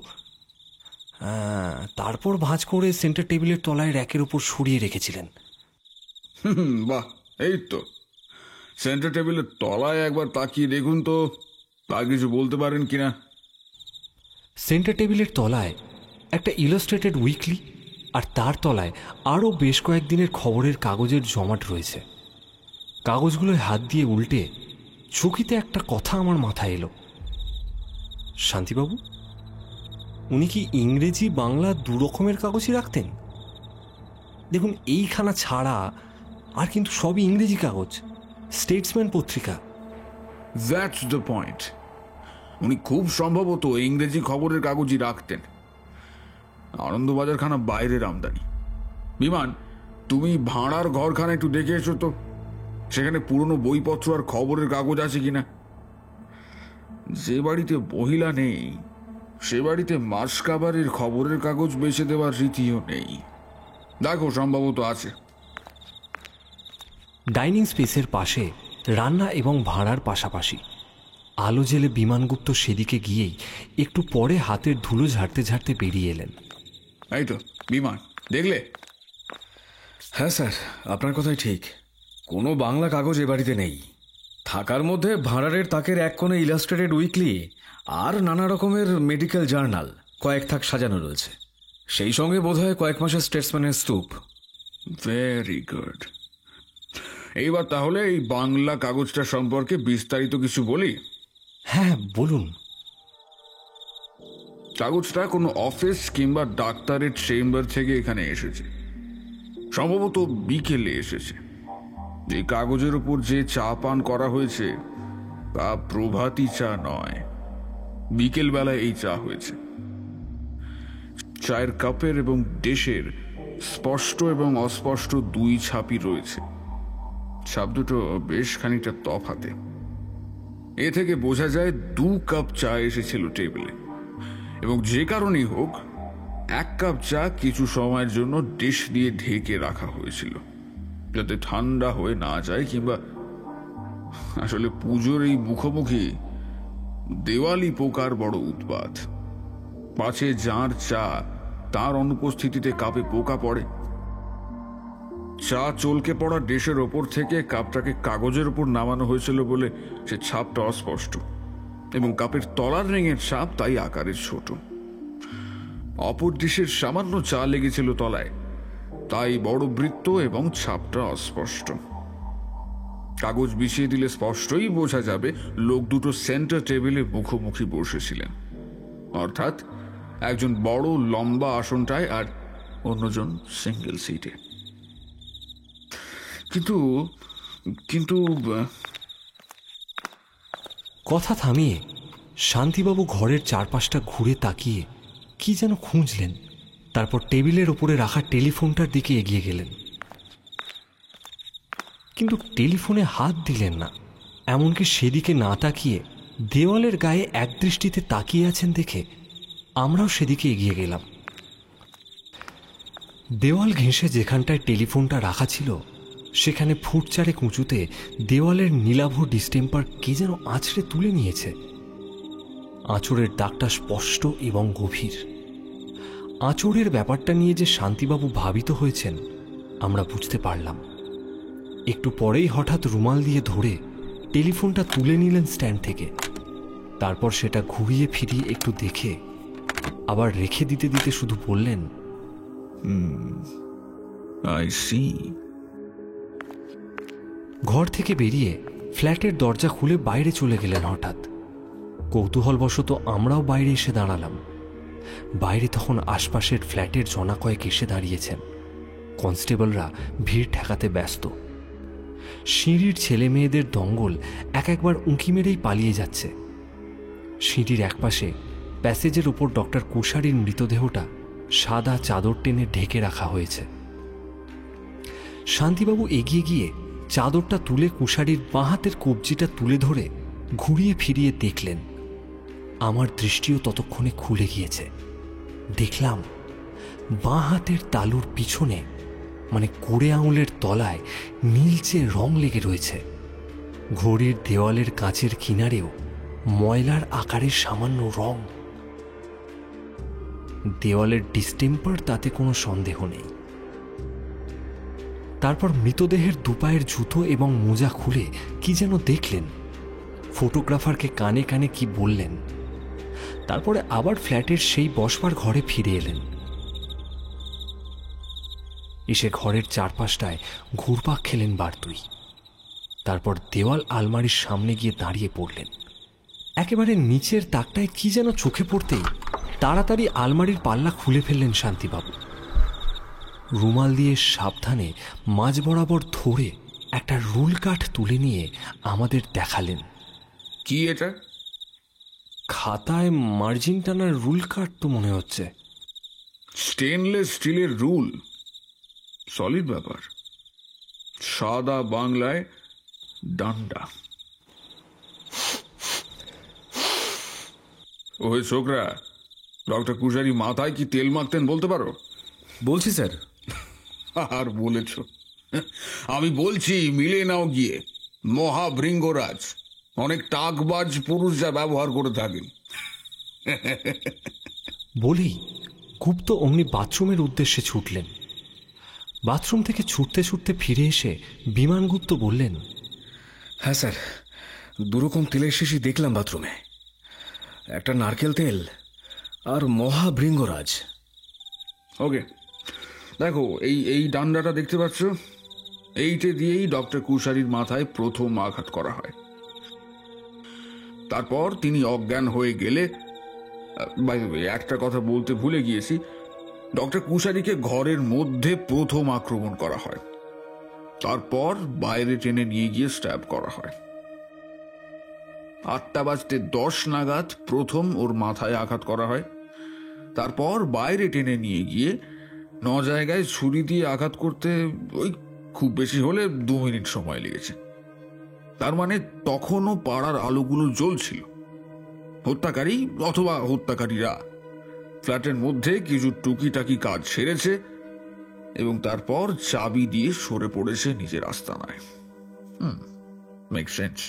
Speaker 1: তারপর ভাঁজ করে সেন্টার টেবিলের তলায় র্যাকের উপর সরিয়ে রেখেছিলেন।
Speaker 7: বাহ, এই তো সেন্টার টেবিলের তলায় একবার তাকিয়ে দেখুন তো, তা কিছু বলতে পারেন কিনা।
Speaker 1: সেন্টার টেবিলের তলায় একটা ইলাস্ট্রেটেড উইকলি, আর তার তলায় আরও বেশ কয়েকদিনের খবরের কাগজের জমাট রয়েছে। কাগজগুলোয় হাত দিয়ে উল্টে চকিতে একটা কথা আমার মাথায় এলো। শান্তিবাবু, উনি কি ইংরেজি বাংলা দু রকমের কাগজই রাখতেন? দেখুন, এইখানা ছাড়া আর কিন্তু সবই ইংরেজি কাগজ, স্টেটসম্যান পত্রিকা।
Speaker 7: That's the point. উনি খুব সম্ভবত ইংরেজি খবরের কাগজই রাখতেন। আনন্দবাজারখানা বাইরের আমদানি। বিমান, তুমি ভাড়ার ঘরখানা একটু দেখে এসো তো, সেখানে পুরনো বইপত্র আর খবরের কাগজ আছে কিনা। যে বাড়িতে মহিলা নেই সে বাড়িতে মাস কাবারের খবরের কাগজ বেচে দেওয়ার রীতিও নেই। দেখো, সম্ভবত আছে।
Speaker 1: ডাইনিং স্পেসের পাশে রান্না এবং ভাঁড়ার পাশাপাশি আলো জেলে বিমানগুপ্ত সেদিকে গিয়েই একটু পরে হাতের ধুলো ঝাড়তে ঝাড়তে বেরিয়ে এলেন।
Speaker 7: এই তো বিমান, দেখলে?
Speaker 4: হ্যাঁ স্যার, আপনার কথাই ঠিক। কোনো বাংলা কাগজ এ বাড়িতে নেই। থাকার মধ্যে ভাঁড়ারের তাকের এক কোণে ইলাস্ট্রেটেড উইকলি আর নানা রকমের মেডিকেল জার্নাল কয়েক থাক সাজানো রয়েছে। সেই সঙ্গে বোধহয় কয়েক মাসের স্টেটসম্যানের স্তূপ।
Speaker 7: Very good. এইবার তাহলে এই বাংলা কাগজটা সম্পর্কে বিস্তারিত কিছু বলি।
Speaker 1: হ্যাঁ, বলুন।
Speaker 7: কাগজটা কোনো অফিস কিংবা ডাক্তারের চেম্বার থেকে এখানে এসেছে। সম্ভবত বিকেলে এসেছে। এই কাগজের উপর যে চা পান করা হয়েছে তা প্রভাতী চা নয়, বিকেল বেলায় এই চা হয়েছে। চায়ের কাপের এবং ডিশের স্পষ্ট এবং অস্পষ্ট দুই ছাপই রয়েছে। ছাপ দুটো বেশ খানিকটা তফাতে। এ থেকে বোঝা যায় 2 কাপ চা এসেছিল টেবিলে, এবং যে কারণেই হোক 1 কাপ চা কিছু সময়ের জন্য ডিশ দিয়ে ঢেকে রাখা হয়েছিল, যাতে ঠান্ডা হয়ে না যায়। কিংবা আসলে পুজোর এই মুখোমুখি দেওয়ালি পোকার বড় উৎপাত। পাছে যার চা তার অনুপস্থিতিতে কাপে পোকা পড়ে। চা চলকে পড়া ডিশের ওপর থেকে কাপটাকে কাগজের উপর নামানো হয়েছিল বলে সে ছাপটা অস্পষ্ট, এবং কাপের তলার রিংয়ের ছাপ তাই আকারে ছোট। অপর ডিশের সামান্য চা লেগেছিল তলায়, তাই বড় বৃত্ত এবং ছাপটা অস্পষ্ট। কাগজ বিছিয়ে দিলে স্পষ্টই বোঝা যাবে লোক দুটো সেন্টার টেবিলে মুখোমুখি বসেছিলেন, অর্থাৎ একজন বড় লম্বা আসনটায় আর অন্যজন সিঙ্গেল সিটে। কিন্তু কিন্তু
Speaker 1: কথা থামিয়ে শান্তিবাবু ঘরের চারপাশটা ঘুরে তাকিয়ে কি যেন খুঁজলেন। তারপর টেবিলের ওপরে রাখা টেলিফোনটার দিকে এগিয়ে গেলেন, কিন্তু টেলিফোনে হাত দিলেন না। এমনকি সেদিকে না তাকিয়ে দেওয়ালের গায়ে একদৃষ্টিতে তাকিয়ে আছেন দেখে আমরাও সেদিকে এগিয়ে গেলাম। দেওয়াল ঘেঁষে যেখানটায় টেলিফোনটা রাখা ছিল সেখানে ফুট 4 উঁচুতে দেওয়ালের নীলাভ ডিস্টেম্পার কে যেন আঁচড়ে তুলে নিয়েছে। আঁচড়ের দাগটা স্পষ্ট এবং গভীর। আঁচড়ের ব্যাপারটা নিয়ে যে শান্তিবাবু ভাবিত হয়েছেন আমরা বুঝতে পারলাম। একটু পরেই হঠাৎ রুমাল দিয়ে ধরে টেলিফোনটা তুলে নিলেন স্ট্যান্ড থেকে। তারপর সেটা ঘুরিয়ে ফিরিয়ে একটু দেখে আবার রেখে দিতে দিতে শুধু বললেন,
Speaker 7: আই সি।
Speaker 1: ঘর থেকে বেরিয়ে ফ্ল্যাটের দরজা খুলে বাইরে চলে গেলেন হঠাৎ। কৌতূহলবশত আমরাও বাইরে এসে দাঁড়ালাম। বাইরে তখন আশপাশের ফ্ল্যাটের জনা কয়েক এসে দাঁড়িয়েছেন। কনস্টেবলরা ভিড় ঠেকাতে ব্যস্ত। সিঁড়ির ছেলে মেয়েদের দঙ্গল একবার উঁকি মেরেই পালিয়ে যাচ্ছে। সিঁড়ির একপাশে প্যাসেজের উপর ডক্টর কুশারির মৃতদেহটা সাদা চাদর টেনে ঢেকে রাখা হয়েছে। শান্তিবাবু এগিয়ে গিয়ে চাদরটা তুলে কুশারির বাঁ হাতের কবজিটা তুলে ধরে ঘুরিয়ে ফিরিয়ে দেখলেন। আমার দৃষ্টিও ততক্ষণে খুলে গিয়েছে। দেখলাম বাঁ হাতের তালুর পিছনে, মানে কোড়ে আঙুলের তলায় নীলচে রং লেগে রয়েছে। ঘড়ির দেওয়ালের কাঁচের কিনারেও ময়লার আকারের সামান্য রং। দেওয়ালের ডিস্টেম্পার, তাতে কোনো সন্দেহ নেই। তারপর মৃতদেহের দুপায়ের জুতো এবং মোজা খুলে কি যেন দেখলেন, ফটোগ্রাফারকে কানে কানে কি বললেন। তারপরে আবার ফ্ল্যাটের সেই বসবার ঘরে ফিরে এলেন। এসে ঘরের চারপাশটায় ঘুরপাক খেলেন বারতুই। তারপর দেওয়াল আলমারির সামনে গিয়ে দাঁড়িয়ে পড়লেন। একেবারে নিচের তাকটায় কি যেন চোখে পড়তেই তাড়াতাড়ি আলমারির পাল্লা খুলে ফেললেন শান্তিবাবু। রুমাল দিয়ে সাবধানে মাঝ বরাবর ধরে একটা রুল কাঠ তুলে নিয়ে আমাদের দেখালেন।
Speaker 7: কি এটা?
Speaker 1: খাতায় মার্জিন টানার রুল কাঠ তো মনে হচ্ছে।
Speaker 7: স্টেনলেস স্টিলের রুল, সলিড ব্যাপার। সাদা বাংলায় ডান্ডা। ওই ছোকরা, ডক্টর কুশারি মাথায় কি তেল মাখতেন বলতে পারো?
Speaker 4: বলছি স্যার।
Speaker 7: আর বলেছ? আমি বলছি মিলে নাও গিয়ে। মহাভৃঙ্গরাজ, অনেক টাকবাজ পুরুষ যা ব্যবহার করে থাকেন।
Speaker 1: বলেই গুপ্ত অমনি বাথরুমের উদ্দেশ্যে ছুটলেন। বাথরুম থেকে ছুটতে ছুটতে ফিরে এসে বিমানগুপ্ত বললেন,
Speaker 4: হ্যাঁ স্যার, দুরকম তেলের শিশি দেখলাম বাথরুমে, একটা নারকেল তেল আর মহাভৃঙ্গরাজ।
Speaker 7: ওকে, দেখো এই ডান্ডাটা দেখতে পাচ্ছ? এইটা দিয়েই ডক্টর কুশারির মাথায় প্রথম আঘাত করা হয়। তারপর তিনি অজ্ঞান হয়ে গেলে, বাই দ্য ওয়ে, একটা কথা বলতে ভুলে গিয়েছি, ডক্টর কুশারিকে ঘরের মধ্যে প্রথম আক্রমণ করা হয়। তারপর বাইরে টেনে নিয়ে গিয়ে স্ট্যাব করা হয়। 8:10 নাগাদ প্রথম ওর মাথায় আঘাত করা হয়। তারপর বাইরে টেনে নিয়ে গিয়ে 9 জায়গায় ছুরি দিয়ে আঘাত করতে ওই খুব বেশি হলে 2 মিনিট সময় লেগেছে। তার মানে তখনও পাড়ার আলোগুলো জ্বলছিল। হত্যাকারী অথবা হত্যাকারীরা ফ্ল্যাটের মধ্যে কিছু টুকিটাকি কাজ সেরেছে এবং তারপর চাবি দিয়ে সরে পড়েছে নিজের আস্তানায়। Make sense?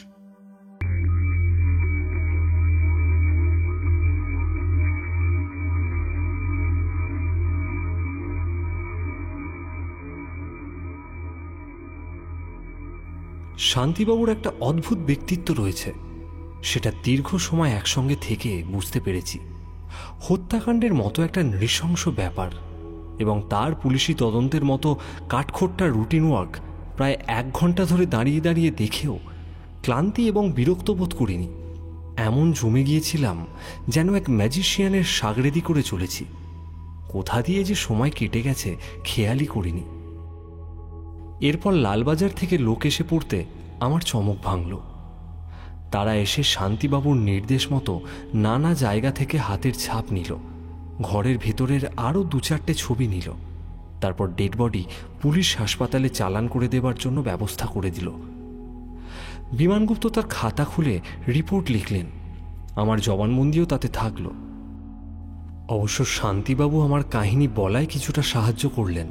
Speaker 1: শান্তিবাবুর একটা অদ্ভুত ব্যক্তিত্ব রয়েছে, সেটা দীর্ঘ সময় একসঙ্গে থেকে বুঝতে পেরেছি। হত্যাকাণ্ডের মতো একটা নৃশংস ব্যাপার এবং তার পুলিশি তদন্তের মতো কাঠখোট্টা রুটিন ওয়ার্ক প্রায় 1 ঘন্টা ধরে দাঁড়িয়ে দাঁড়িয়ে দেখেও ক্লান্তি এবং বিরক্ত বোধ করিনি। এমন জমে গিয়েছিলাম যেন এক ম্যাজিশিয়ানের সাগরেদি করে চলেছি। কোথা দিয়ে যে সময় কেটে গেছে খেয়ালই করিনি। এরপর লালবাজার থেকে লোক এসে পড়তে আমার চমক ভাঙল। তারা এসে শান্তিবাবুর নির্দেশ মতো নানা জায়গা থেকে হাতের ছাপ নিল, ঘরের ভেতরের আরও 2-4টে ছবি নিল। তারপর ডেড বডি পুলিশ হাসপাতালে চালান করে দেবার জন্য ব্যবস্থা করে দিল। বিমানগুপ্ত তার খাতা খুলে রিপোর্ট লিখলেন, আমার জবানবন্দিও তাতে থাকল। অবশ্য শান্তিবাবু আমার কাহিনী বলায় কিছুটা সাহায্য করলেন।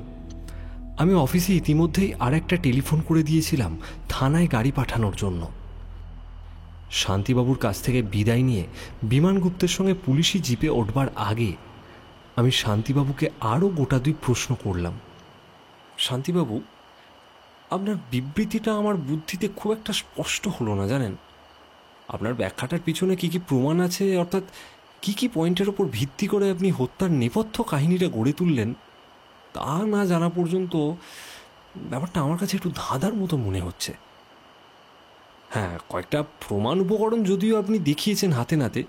Speaker 1: আমি অফিসে ইতিমধ্যেই আর একটা টেলিফোন করে দিয়েছিলাম থানায় গাড়ি পাঠানোর জন্য। শান্তিবাবুর কাছ থেকে বিদায় নিয়ে বিমানগুপ্তের সঙ্গে পুলিশি জিপে উঠবার আগে আমি শান্তিবাবুকে আরও গোটা 2 প্রশ্ন করলাম। শান্তিবাবু, আপনার বিবৃতিটা আমার বুদ্ধিতে খুব একটা স্পষ্ট হলো না, জানেন। আপনার ব্যাখ্যাটার পিছনে কি কি প্রমাণ আছে, অর্থাৎ কি কি পয়েন্টের ওপর ভিত্তি করে আপনি হত্যার নেপথ্য কাহিনীটা গড়ে তুললেন, তা না জানা পর্যন্ত ব্যাপারটা আমার কাছে একটু ধাঁধার মতো মনে হচ্ছে। হ্যাঁ, কয়েকটা প্রমাণ উপকরণ যদিও আপনি দেখিয়েছেন হাতে নাতে,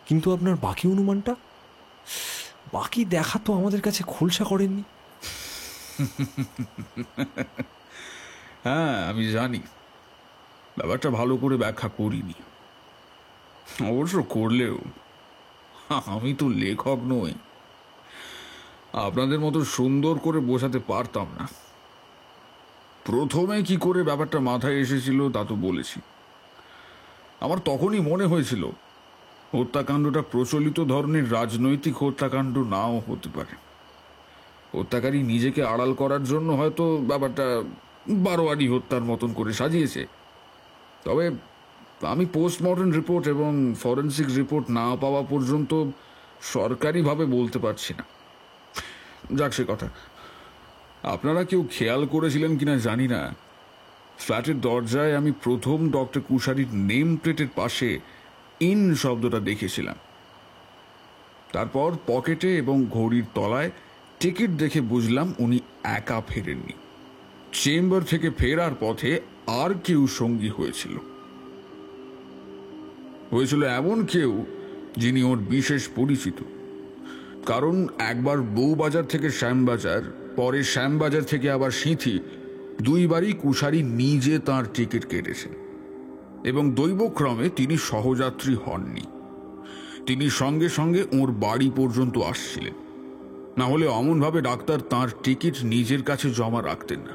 Speaker 1: কিন্তু আপনার বাকি অনুমানটা, বাকি দেখা তো আমাদের কাছে খোলসা করেননি।
Speaker 7: হ্যাঁ, আমি জানি ব্যাপারটা ভালো করে ব্যাখ্যা করিনি। অবশ্য করলেও আমি তো লেখক নই, আপনাদের মতো সুন্দর করে বোঝাতে পারতাম না। প্রথমে কি করে ব্যাপারটা মাথায় এসেছিল তা তো বলেছি। আমার তখনই মনে হয়েছিল হত্যাকাণ্ডটা প্রচলিত ধরনের রাজনৈতিক হত্যাকাণ্ড নাও হতে পারে। হত্যাকারী নিজেকে আড়াল করার জন্য হয়তো ব্যাপারটা বারোয়ারি হত্যার মতন করে সাজিয়েছে। তবে আমি পোস্টমর্টম রিপোর্ট এবং ফরেন্সিক রিপোর্ট না পাওয়া পর্যন্ত সরকারিভাবে বলতে পারছি না। যাক সে কথা, আপনারা কেউ খেয়াল করেছিলেন কিনা জানি না, ফ্ল্যাটের দরজায় আমি প্রথম ডক্টর কুশারির নেম প্লেটের পাশে ইন শব্দটা দেখেছিলাম। তারপর পকেটে এবং ঘড়ির তলায় টিকিট দেখে বুঝলাম উনি একা ফেরেননি। চেম্বার থেকে ফেরার পথে আর কেউ সঙ্গী হয়েছিল এমন কেউ যিনি ওর বিশেষ পরিচিত। কারণ একবার বউবাজার থেকে শ্যামবাজার, পরে শ্যামবাজার থেকে আবার সিঁথি, দুইবারই কুশারি নিজে তার টিকিট কেটেছেন এবং দৈবক্রমে তিনি সহযাত্রী হননি। তিনি সঙ্গে সঙ্গে ওর বাড়ি পর্যন্ত আসছিলেন, না হলে অমনভাবে ডাক্তার তার টিকিট নিজের কাছে জমা রাখতেন না।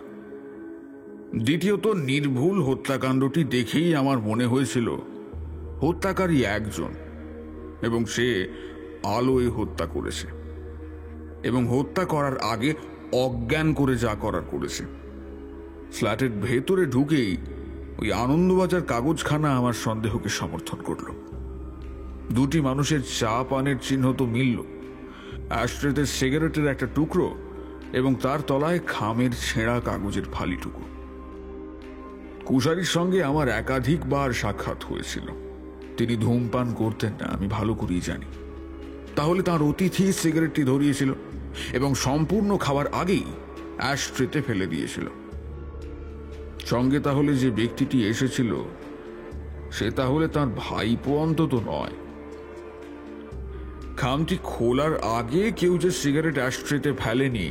Speaker 7: দ্বিতীয়ত, নির্ভুল হত্যাকাণ্ডটি দেখেই আমার মনে হয়েছিল হত্যাকারী একজন এবং সে আলোয় হত্যা করেছে, এবং হত্যা করার আগে অজ্ঞান করে যা করার করেছে। ফ্ল্যাটের ভেতরে ঢুকেই ওই আনন্দবাজার কাগজখানা আমার সন্দেহকে সমর্থন করল। দুটি মানুষের চা পানের চিহ্ন তো মিলল, অ্যাশট্রেতে সিগারেটের একটা টুকরো এবং তার তলায় খামের ছেঁড়া কাগজের ফালিটুকু। কুশারির সঙ্গে আমার একাধিকবার সাক্ষাৎ হয়েছিল। তিনি ধূমপান করতেন না, আমি ভালো করেই জানি। তাহলে তাঁর অতিথি সিগারেটটি ধরিয়েছিল এবং সম্পূর্ণ খাওয়ার আগেই অ্যাশট্রেতে ফেলে দিয়েছিল। সঙ্গে তাহলে যে ব্যক্তিটি এসেছিল সে তাহলে তার ভাইপো অন্তত নয়। খামটি খোলার আগে কেউ যে সিগারেট অ্যাশট্রেতে ফেলেনি,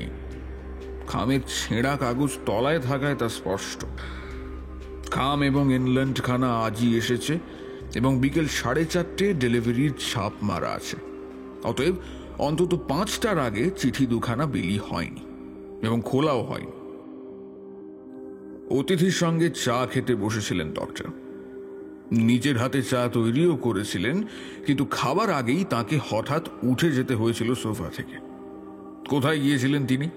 Speaker 7: খামের ছেঁড়া কাগজ তলায় থাকায় তা স্পষ্ট। খাম এবং ইনল্যান্ড খানা আজই এসেছে এবং বিকেল 4:30 ডেলিভারির ছাপ মারা আছে। অতএব অন্তত 5টার আগে চিঠি দুখানা বিলি হয়নি এবং খোলাও হয়নি। অতিথির সঙ্গে চা খেতে বসেছিলেন ডক্টর। নিজের হাতে চা তৈরিও করেছিলেন, কিন্তু খাবার আগেই তাকে হঠাৎ উঠে যেতে হয়েছিল সোফা থেকে। কোথায় গিয়েছিলেন তিনি?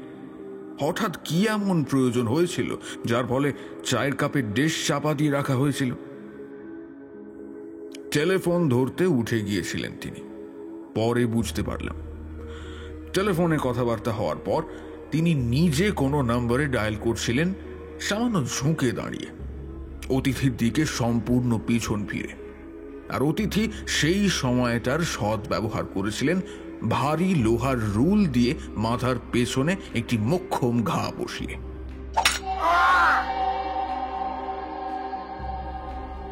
Speaker 7: হঠাৎ কি এমন প্রয়োজন হয়েছিল যার ফলে চায়ের কাপে ডিশ চাপা দিয়ে রাখা হয়েছিল? টেলিফোন ধরতে উঠে গিয়েছিলেন তিনি, পরে বুঝতে পারলাম। টেলিফোনে কথাবার্তা হওয়ার পর তিনি নিজে কোনো নম্বরে ডায়াল করছিলেন, সামান্য ঝুঁকে দাঁড়িয়ে, অতিথির দিকে সম্পূর্ণ পিছন ফিরে। আর অতিথি সেই সময়টার সৎ ব্যবহার করেছিলেন ভারী লোহার রুল দিয়ে মাথার পেছনে একটি মোক্ষম ঘা বসিয়ে।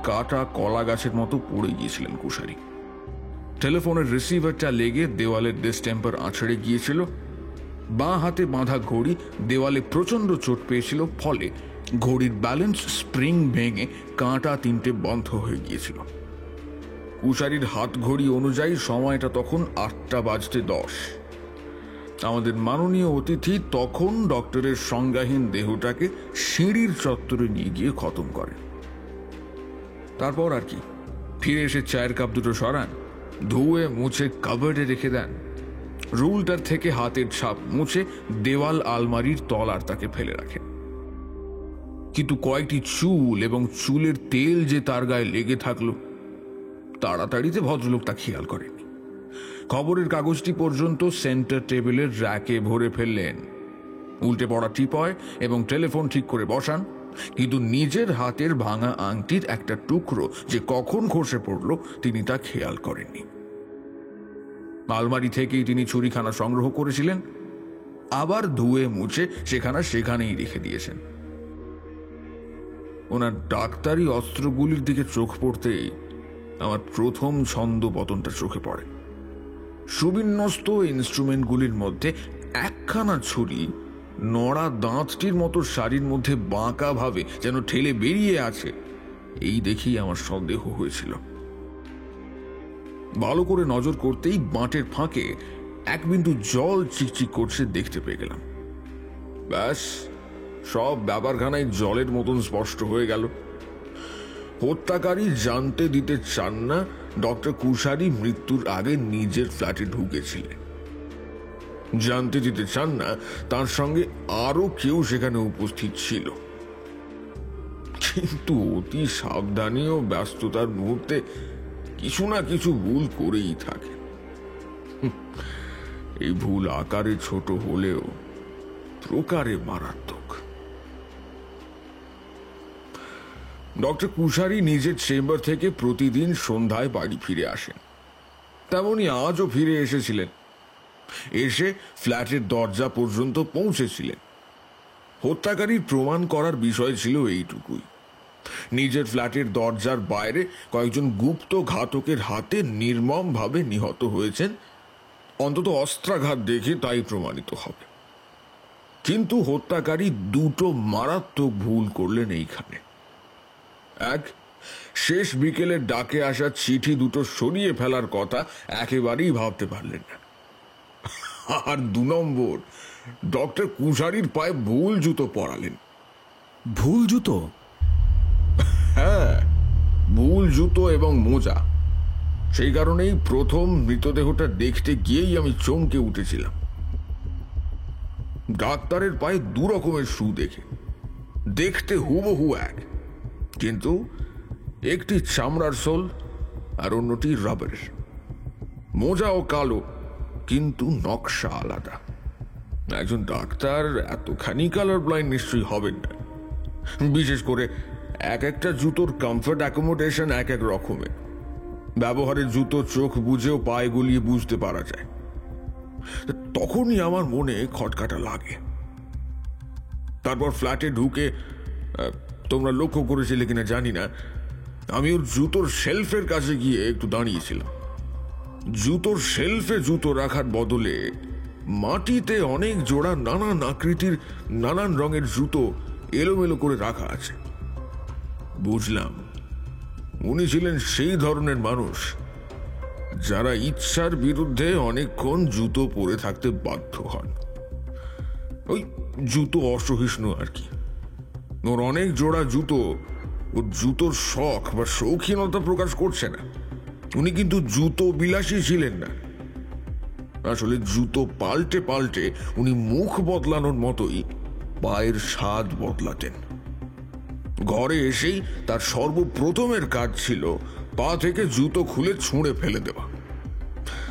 Speaker 7: কাটা কলা গাছের মতো পড়ে গিয়েছিলেন কুশারি। টেলিফোনের রিসিভারটা লেগে দেওয়ালের ডিস্টেম্পার আছড়ে গিয়েছিল। বাঁ হাতে বাঁধা ঘড়ি দেওয়ালে প্রচন্ড চোট পেয়েছিল, ফলে ঘড়ির ব্যালেন্স স্প্রিং ভেঙে কাঁটা 3টে বন্ধ হয়ে গিয়েছিল। কুশারির হাত ঘড়ি অনুযায়ী সময়টা তখন 8:10। আমাদের মাননীয় অতিথি তখন ডক্টরের সংজ্ঞাহীন দেহটাকে সিঁড়ির চত্বরে নিয়ে গিয়ে খতম করেন। তারপর আর কি, ফিরে এসে চায়ের কাপ দুটো সরান, ধুয়ে মুছে কাবার্ডে রেখে দেন। রুলটার থেকে হাতের ছাপ মুছে দেওয়াল আলমারির তলার তাকে ফেলে রাখেন। কিন্তু কয়েকটি চুল এবং চুলের তেল যে তার গায়ে লেগে থাকলো, তাড়াতাড়িতে ভদ্রলোক তা খেয়াল করেননি। খবরের কাগজটি পর্যন্ত সেন্টার টেবিলের র্যাকে ভরে ফেললেন। উল্টে পড়া টিপয় এবং টেলিফোন ঠিক করে বসান, কিন্তু নিজের হাতের ভাঙা আংটির একটা টুকরো যে কখন খসে পড়ল তিনি তা খেয়াল করেননি। আলমারি থেকেই তিনি ছুরিখানা সংগ্রহ করেছিলেন, আবার ধুয়ে মুছে সেখানেই রেখে দিয়েছেন। ওনার ডাক্তারি অস্ত্রগুলির দিকে চোখ পড়তেই আমার প্রথম ছন্দ পতনটা চোখে পড়ে। সুবিন্যস্ত ইনস্ট্রুমেন্টগুলির মধ্যে একখানা ছুরি নড়া দাঁতটির মতো শাড়ির মধ্যে বাঁকা ভাবে যেন ঠেলে বেরিয়ে আছে, এই দেখেই আমার সন্দেহ হয়েছিল। ভালো করে নজর করতেই বাঁটের ফাঁকে এক বিন্দু জল চিকচিক করছে দেখতে পেয়ে গেলাম। ব্যাস, সব ব্যাপারখানায় জলের মতন স্পষ্ট হয়ে গেল। হত্যাকারী জানতে দিতে চান না ডক্টর কুশারি মৃত্যুর আগে নিজের ফ্ল্যাটে ঢুকেছিলেন, জানতে দিতে চান না তার সঙ্গে আরো কেউ সেখানে উপস্থিত ছিল। কিন্তু অতি সাবধানী ও ব্যস্ততার মুহূর্তে কিছু না কিছু ভুল করেই থাকে। এই ভুল আকারে ছোট হলেও প্রকারে মারাত্মক। ডক্টর কুশারি নিজের চেম্বার থেকে প্রতিদিন সন্ধ্যায় বাড়ি ফিরে আসেন। তেমনি আজও ফিরে এসেছিলেন। এসে ফ্ল্যাটের দরজা পর্যন্ত পৌঁছেছিলেন। হত্যাকারীর প্রমাণ করার বিষয় ছিল এইটুকুই, নিজের ফ্ল্যাটের দরজার বাইরে কয়েকজন গুপ্ত ঘাতকের হাতে নির্মমভাবে নিহত হয়েছেন
Speaker 2: অন্তত অস্ত্রাঘাত দেখে তাই প্রমাণিত হবে। কিন্তু হত্যাকারী দুটো মারাত্মক ভুল করলেন এইখানে। এক, শেষ বিকেলের ডাকে আসা চিঠি দুটো সরিয়ে ফেলার কথা একেবারেই ভাবতে পারলেন না। আর 2 নম্বর, ডক্টর কুশারির পায়ে ভুল জুতো পরালেন।
Speaker 4: ভুল জুতো?
Speaker 2: হ্যাঁ, ভুল জুতো এবং মোজা। সেই কারণেই প্রথম মৃতদেহটা দেখতে গিয়েই আমি চমকে উঠেছিলাম। ডাক্তারের পায়ে 2 রকমের শু দেখতে হুবহু এক, কিন্তু একটি চামড়ার সোল আর অন্যটি রাবারের। মোজাও কালো, কিন্তু নকশা আলাদা। একজন ডাক্তার এতখানি কালার ব্লাইন্ড নিশ্চয়ই হবেন না, বিশেষ করে এক একটা জুতোর কমফর্ট অ্যাকোমোডেশন এক এক রকমের। ব্যবহারের জুতো চোখ বুঝেও পায়ে গলিয়ে বুঝতে পারা যায়। তখনই আমার মনে খটকাটা লাগে। তারপর ফ্ল্যাটে ঢুকে, তোমরা লক্ষ্য করেছিলে কিনা জানি না, আমি ওর জুতোর শেলফের কাছে গিয়ে একটু দাঁড়িয়েছিলাম। জুতোর শেলফে জুতো রাখার বদলে মাটিতে অনেক জোড়া নানান আকৃতির নানান রঙের জুতো এলোমেলো করে রাখা আছে। বুঝলাম উনি ছিলেন সেই ধরনের মানুষ যারা ইচ্ছার বিরুদ্ধে অনেকক্ষণ জুতো পরে থাকতে বাধ্য হন। ওই জুতো অসহিষ্ণু আর কি। ওর অনেক জোড়া জুতো ওর জুতোর শখ বা শৌখিনতা প্রকাশ করছে না। উনি কিন্তু জুতো বিলাসী ছিলেন না। আসলে জুতো পাল্টে পাল্টে উনি মুখ বদলানোর মতোই পায়ের স্বাদ বদলাতেন। ঘরে এসেই তার সর্বপ্রথমের কাজ ছিল পা থেকে জুতো খুলে ছুঁড়ে ফেলে দেওয়া।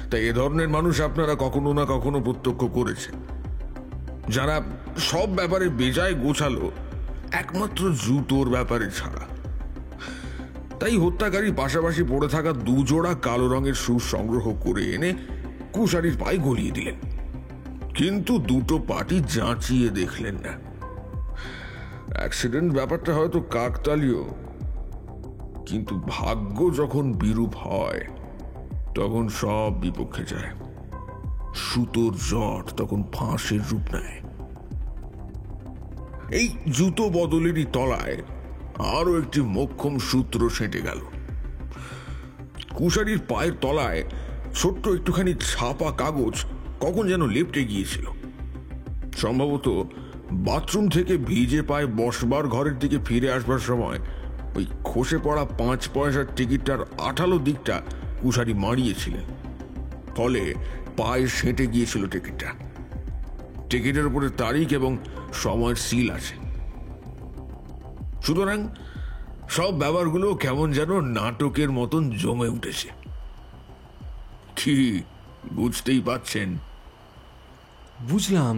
Speaker 2: তাই এ ধরনের মানুষ আপনারা কখনো না কখনো প্রত্যক্ষ করেছেন, যারা সব ব্যাপারে বেজায় গোছালো একমাত্র জুতোর ব্যাপারে ছাড়া। তাই হত্যাকারী পাশাপাশি পড়ে থাকা 2 জোড়া কালো রঙের শু সংগ্রহ করে এনে কুশারির পায়ে গলিয়ে দিলেন, কিন্তু দুটো পাটি যাচিয়ে দেখলেন না। অ্যাক্সিডেন্ট ব্যাপারটা হয়তো কাকতালীয়, কিন্তু ভাগ্য যখন বিরূপ হয় তখন সব বিপক্ষে যায়। সুতোর জট তখন ফাঁসের রূপ নেয়। এই জুতো বদলেরই তলায় আরো একটি মোক্ষম সূত্র সেঁটে গেল। কুশারির পায়ের তলায় ছোট্ট একটুখানি ছাপা কাগজ কখন যেন লেপটে গিয়েছিল। সম্ভবত বাথরুম থেকে ভিজে পায়ে বসবার ঘরের দিকে ফিরে আসবার সময় ওই খসে পড়া 5 পয়সার টিকিটটার আঠালো দিকটা কুশারি মারিয়েছিলেন, ফলে পায়ে সেঁটে গিয়েছিল টিকিটটা। টিকিটের উপরে তারিখ এবং সময়ের সিল আছে। সুতরাং সব ব্যাপারগুলো কেমন যেন নাটকের মতন জমে উঠেছে। কি বুঝতেই পাচ্ছেন?
Speaker 1: বুঝলাম,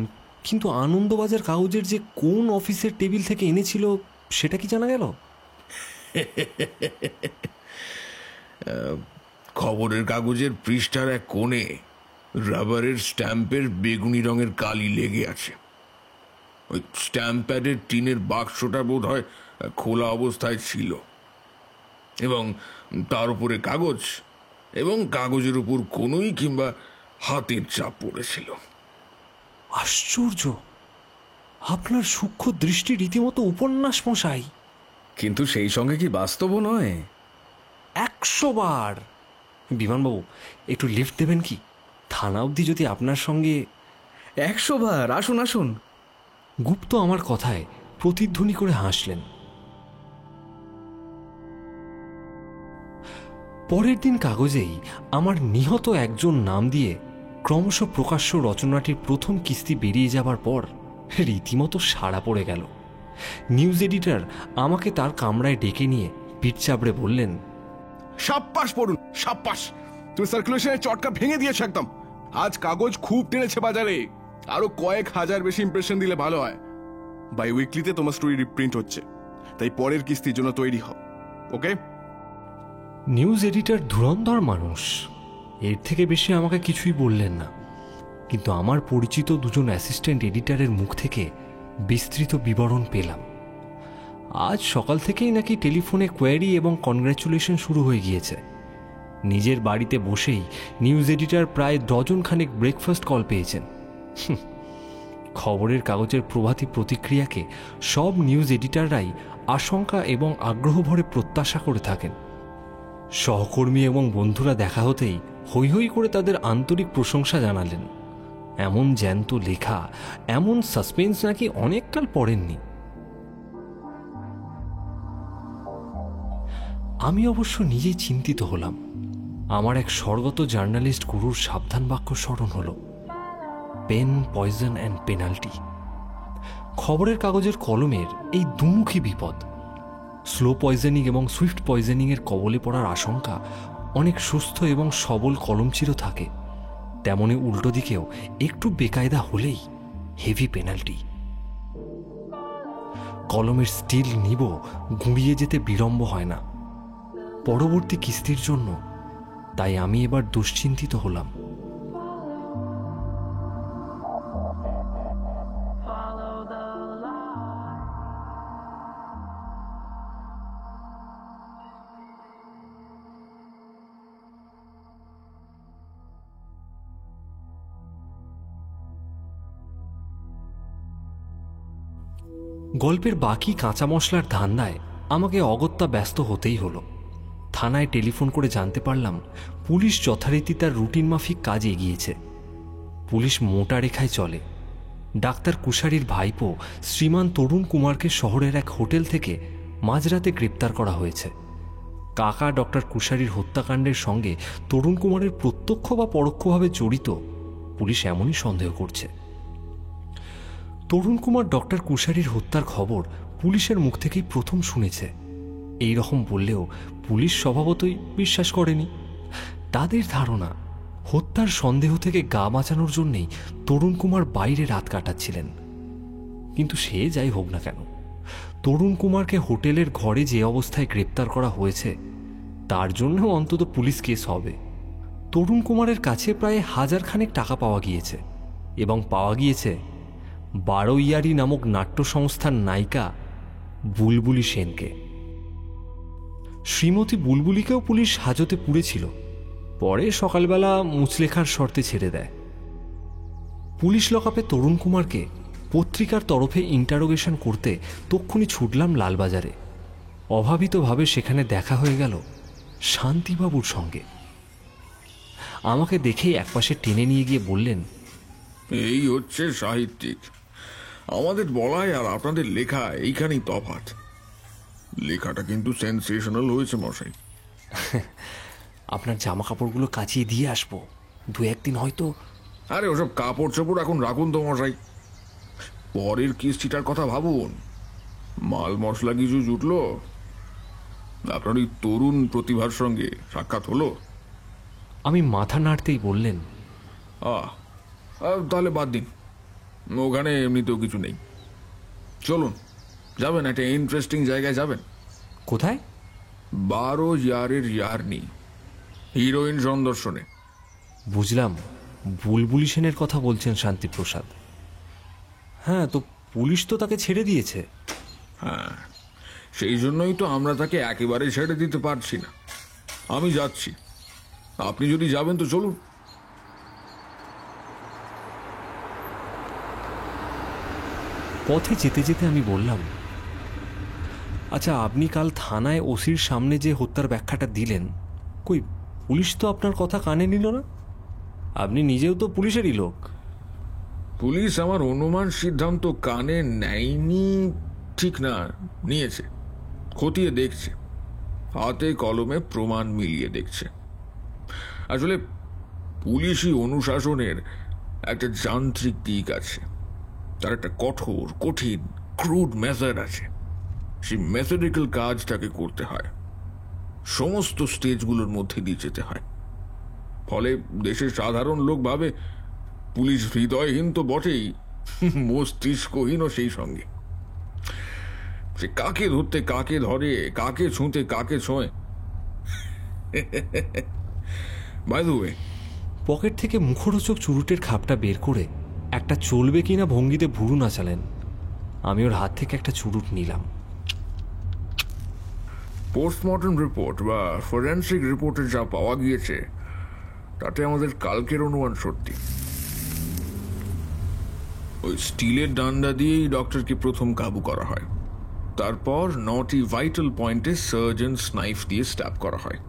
Speaker 1: কিন্তু আনন্দবাজার কাগজের যে কোন অফিসের টেবিল থেকে এনেছিল সেটা কি জানা গেল?
Speaker 2: খবরের কাগজের পৃষ্ঠার এক কোণে রাবারের স্ট্যাম্পের বেগুনি রঙের কালি লেগে আছে। ওই স্ট্যাম্প প্যাডের টিনের বাক্সটা বোধ হয় খোলা অবস্থায় ছিল, এবং তার উপরে কাগজ, এবং কাগজের উপর কোনোই কিংবা হাতের চাপ পড়েছিল।
Speaker 1: আশ্চর্য! আপনার সূক্ষ্ম দৃষ্টি রীতিমতো উপন্যাস মশাই।
Speaker 4: কিন্তু সেই সঙ্গে কি বাস্তবও নয়?
Speaker 1: 100 বার। বিমানবাবু, একটু লিফট দেবেন কি? থানা অবধি যদি আপনার সঙ্গে।
Speaker 4: 100 বার। আসুন আসুন।
Speaker 1: গুপ্ত আমার কথায় প্রতিধ্বনি করে হাসলেন। পরের দিন কাগজেই আমার নিহত একজন নাম দিয়ে ক্রমশ প্রকাশ্য রচনাটির প্রথম কিস্তি বেরিয়ে যাবার পর রীতিমতো সাড়া পড়ে গেল। নিউজ এডিটর আমাকে তার কামরায় ডেকে নিয়ে পিঠ চাপড়ে বললেন,
Speaker 3: সাপ্পাস পড়ুন, সাপ্পাস! তুমি সার্কুলেশনের চটকা ভেঙে দিয়েছো একদম। আজ কাগজ খুব টেনেছে বাজারে। আরো কয়েক হাজার বেশি ইমপ্রেশন দিলে ভালো হয়। বাই উইকলিতে তোমার স্টোরি রিপ্রিন্ট হচ্ছে, তাই পরের কিস্তির জন্য তৈরি হও। ওকে?
Speaker 1: নিউজ এডিটর ধুরন্ধর মানুষ, এর থেকে বেশি আমাকে কিছুই বললেন না। কিন্তু আমার পরিচিত 2জন অ্যাসিস্ট্যান্ট এডিটরের মুখ থেকে বিস্তৃত বিবরণ পেলাম। আজ সকাল থেকেই নাকি টেলিফোনে কোয়ারি এবং কনগ্র্যাচুলেশন শুরু হয়ে গিয়েছে। নিজের বাড়িতে বসেই নিউজ এডিটর প্রায় ডজনখানেক ব্রেকফাস্ট কল পেয়েছেন। খবরের কাগজের প্রভাতী প্রতিক্রিয়াকে সব নিউজ এডিটররাই আশঙ্কা এবং আগ্রহ ভরে প্রত্যাশা করে থাকেন। সহকর্মী এবং বন্ধুরা দেখা হতেই হৈ হৈ করে তাদের আন্তরিক প্রশংসা জানালেন। এমন জ্যান্ত লেখা, এমন সাসপেন্স নাকি অনেককাল পড়েননি। আমি অবশ্য নিজেই চিন্তিত হলাম। আমার এক স্বর্গত জার্নালিস্ট গুরুর সাবধান বাক্য স্মরণ হলো, পেন, পয়জন অ্যান্ড পেনাল্টি। খবরের কাগজের কলমের এই দুমুখী বিপদ, স্লো পয়জনিং এবং সুইফট পয়জনিংয়ের কবলে পড়ার আশঙ্কা অনেক সুস্থ এবং সবল কলমচিরও থাকে, তেমনি উল্টো দিকেও একটু বেকায়দা হলেই হেভি পেনাল্টি। কলমের স্টিল নিব গুঁড়িয়ে যেতে বিলম্ব হয় না পরবর্তী কিস্তির জন্য। তাই আমি এবার দুশ্চিন্তিত হলাম। গল্পের বাকি কাঁচা মশলার ধান্দায় আমাকে অগত্যা ব্যস্ত হতেই হলো। থানায় টেলিফোন করে জানতে পারলাম পুলিশ যথারীতি তার রুটিন মাফিক কাজ এগিয়েছে। পুলিশ মোটা রেখায় চলে। ডাক্তার কুশারির ভাইপো শ্রীমান তরুণ কুমারকে শহরের এক হোটেল থেকে মাঝরাতে গ্রেপ্তার করা হয়েছে। কাকা ডক্টর কুশারির হত্যাকাণ্ডের সঙ্গে তরুণ কুমারের প্রত্যক্ষ বা পরোক্ষভাবে জড়িত পুলিশ এমনই সন্দেহ করছে। তরুণ কুমার ডক্টর কুশারির হত্যার খবর পুলিশের মুখ থেকেই প্রথম শুনেছে। এই রকম বললেও পুলিশ স্বভাবতই বিশ্বাস করেনি। তাদের ধারণা হত্যার সন্দেহ থেকে গা বাঁচানোর জন্যেই তরুণ কুমার বাইরে রাত কাটাচ্ছিলেন। কিন্তু সে যাই হোক না কেন, তরুণ কুমারকে হোটেলের ঘরে যে অবস্থায় গ্রেপ্তার করা হয়েছে তার জন্যও অন্তত পুলিশ কেস হবে। তরুণ কুমারের কাছে প্রায় 1000 খানেক টাকা পাওয়া গিয়েছে এবং পাওয়া গিয়েছে 12 ইয়ারি নামক নাট্য সংস্থার নায়িকা বুলবুলি সেনকে। শ্রীমতী বুলবুলিকেও পুলিশ হাজতে পুড়েছিল, পরে সকালবেলা মুচলেখার শর্তে ছেড়ে দেয়। পুলিশ লকআপে তরুণ কুমারকে পত্রিকার তরফে ইন্টারোগেশন করতে তক্ষুনি ছুটলাম লালবাজারে। অভাবিতভাবে সেখানে দেখা হয়ে গেল শান্তিবাবুর সঙ্গে। আমাকে দেখেই একপাশে টেনে নিয়ে গিয়ে বললেন,
Speaker 2: এই হচ্ছে সাহিত্যিক। আমাদের বলায় আর আপনাদের লেখা এইখানেই তফাৎ। লেখাটা কিন্তু সেন্সেশনাল হয়েছে মশাই।
Speaker 1: আপনার জামা কাপড়গুলো কাচিয়ে দিয়ে আসবো, 2-1 দিন হয়তো।
Speaker 2: আরে ওসব কাপড় চোপড় এখন রাখুন তো মশাই, পরের কিস্তিটার কথা ভাবুন। মাল মশলা কিছু জুটলো? আপনার ওই তরুণ প্রতিভার সঙ্গে সাক্ষাৎ হলো?
Speaker 1: আমি মাথা নাড়তেই বললেন,
Speaker 2: তাহলে বাদ দিন, ওখানে এমনিতেও কিছু নেই। চলুন যাবেন, একটা ইন্টারেস্টিং জায়গায় যাবেন।
Speaker 1: কোথায়?
Speaker 2: 12 ইয়ারের ইয়ারনি, হিরোইন সন্দর্শনে।
Speaker 1: বুঝলাম, বুলবুলি সেনের কথা বলছেন শান্তিপ্রসাদ। হ্যাঁ, তো পুলিশ তো তাকে ছেড়ে দিয়েছে।
Speaker 2: হ্যাঁ, সেই জন্যই তো আমরা তাকে একেবারে ছেড়ে দিতে পারছি না। আমি যাচ্ছি, আপনি যদি যাবেন তো চলুন।
Speaker 1: পথে যেতে যেতে আমি বললাম, আচ্ছা, আপনি কাল থানায় ওসির সামনে যে হত্যার ব্যাখ্যাটা দিলেন, কই পুলিশ তো আপনার কথা কানে নিল না? আপনি নিজেও তো পুলিশেরই লোক।
Speaker 2: পুলিশ আমার অনুমান সিদ্ধান্ত কানে নেয়নি ঠিক না, নিয়েছে, খতিয়ে দেখছে, হাতে কলমে প্রমাণ মিলিয়ে দেখছে। আসলে পুলিশি অনুশাসনের একটা যান্ত্রিক দিক আছে, তার একটা কঠোর, কঠিন, ক্রুড মেথড আছে। সেই মেথডিক্যাল কাজটাকে করতে হয়, সমস্ত স্টেজগুলোর মধ্যে দিয়ে যেতে হয়। ফলে দেশের সাধারণ লোক ভাবে পুলিশ হৃদয়হীন তো বটেই, মস্তিষ্কহীনও সেই সঙ্গে। সে কাকে ধরতে কাকে ধরে, কাকে ছুঁতে কাকে ছোঁয়। বাই দ্য ওয়ে,
Speaker 1: পকেট থেকে মুখরোচক চুরুটের খাপটা বের করে একটা চলবে কিনা ভঙ্গিতে ভুরু নাচালেন। আমি ওর হাত থেকে একটা চুরুট নিলাম।
Speaker 7: পোস্টমর্টম রিপোর্ট বা ফরেন্সিক রিপোর্টে যা পাওয়া গিয়েছে তাতে আমাদের কালকের অনুমান সত্যি। ওই স্টিলের ডান্ডা দিয়েই ডক্টরকে প্রথম কাবু করা হয়, তারপর 9টি ভাইটাল পয়েন্টে সার্জন নাইফ দিয়ে স্ট্যাব করা হয়।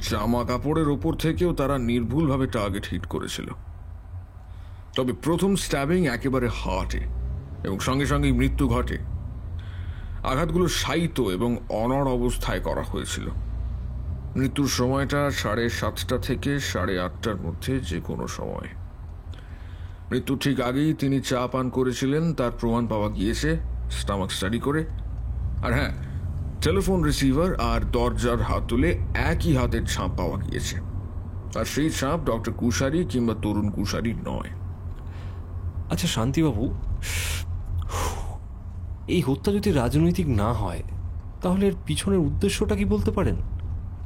Speaker 7: জামা কাপড়ের ওপর থেকেও তারা নির্ভুলভাবে টার্গেট হিট করেছিল। তবে প্রথম স্ট্যাবিং একেবারে হার্টে এবং সঙ্গে সঙ্গেই মৃত্যু ঘটে। আঘাতগুলো শায়িত এবং অনড় অবস্থায় করা হয়েছিল। মৃত্যুর সময়টা 7:30 থেকে 8:30টার মধ্যে যে কোনো সময়। মৃত্যুর ঠিক আগেই তিনি চা পান করেছিলেন, তার প্রমাণ পাওয়া গিয়েছে স্টামাক স্টাডি করে। আর হ্যাঁ, টেলিফোন রিসিভার আর দরজার হাতলে একই হাতের ছাপ পাওয়া গিয়েছে, আর সেই ছাপ ডক্টর কুশারি কিংবা তরুণ কুশারি নয়।
Speaker 1: আচ্ছা শান্তিবাবু, এই হত্যা যদি রাজনৈতিক না হয় তাহলে এর পিছনের উদ্দেশ্যটা কি বলতে পারেন?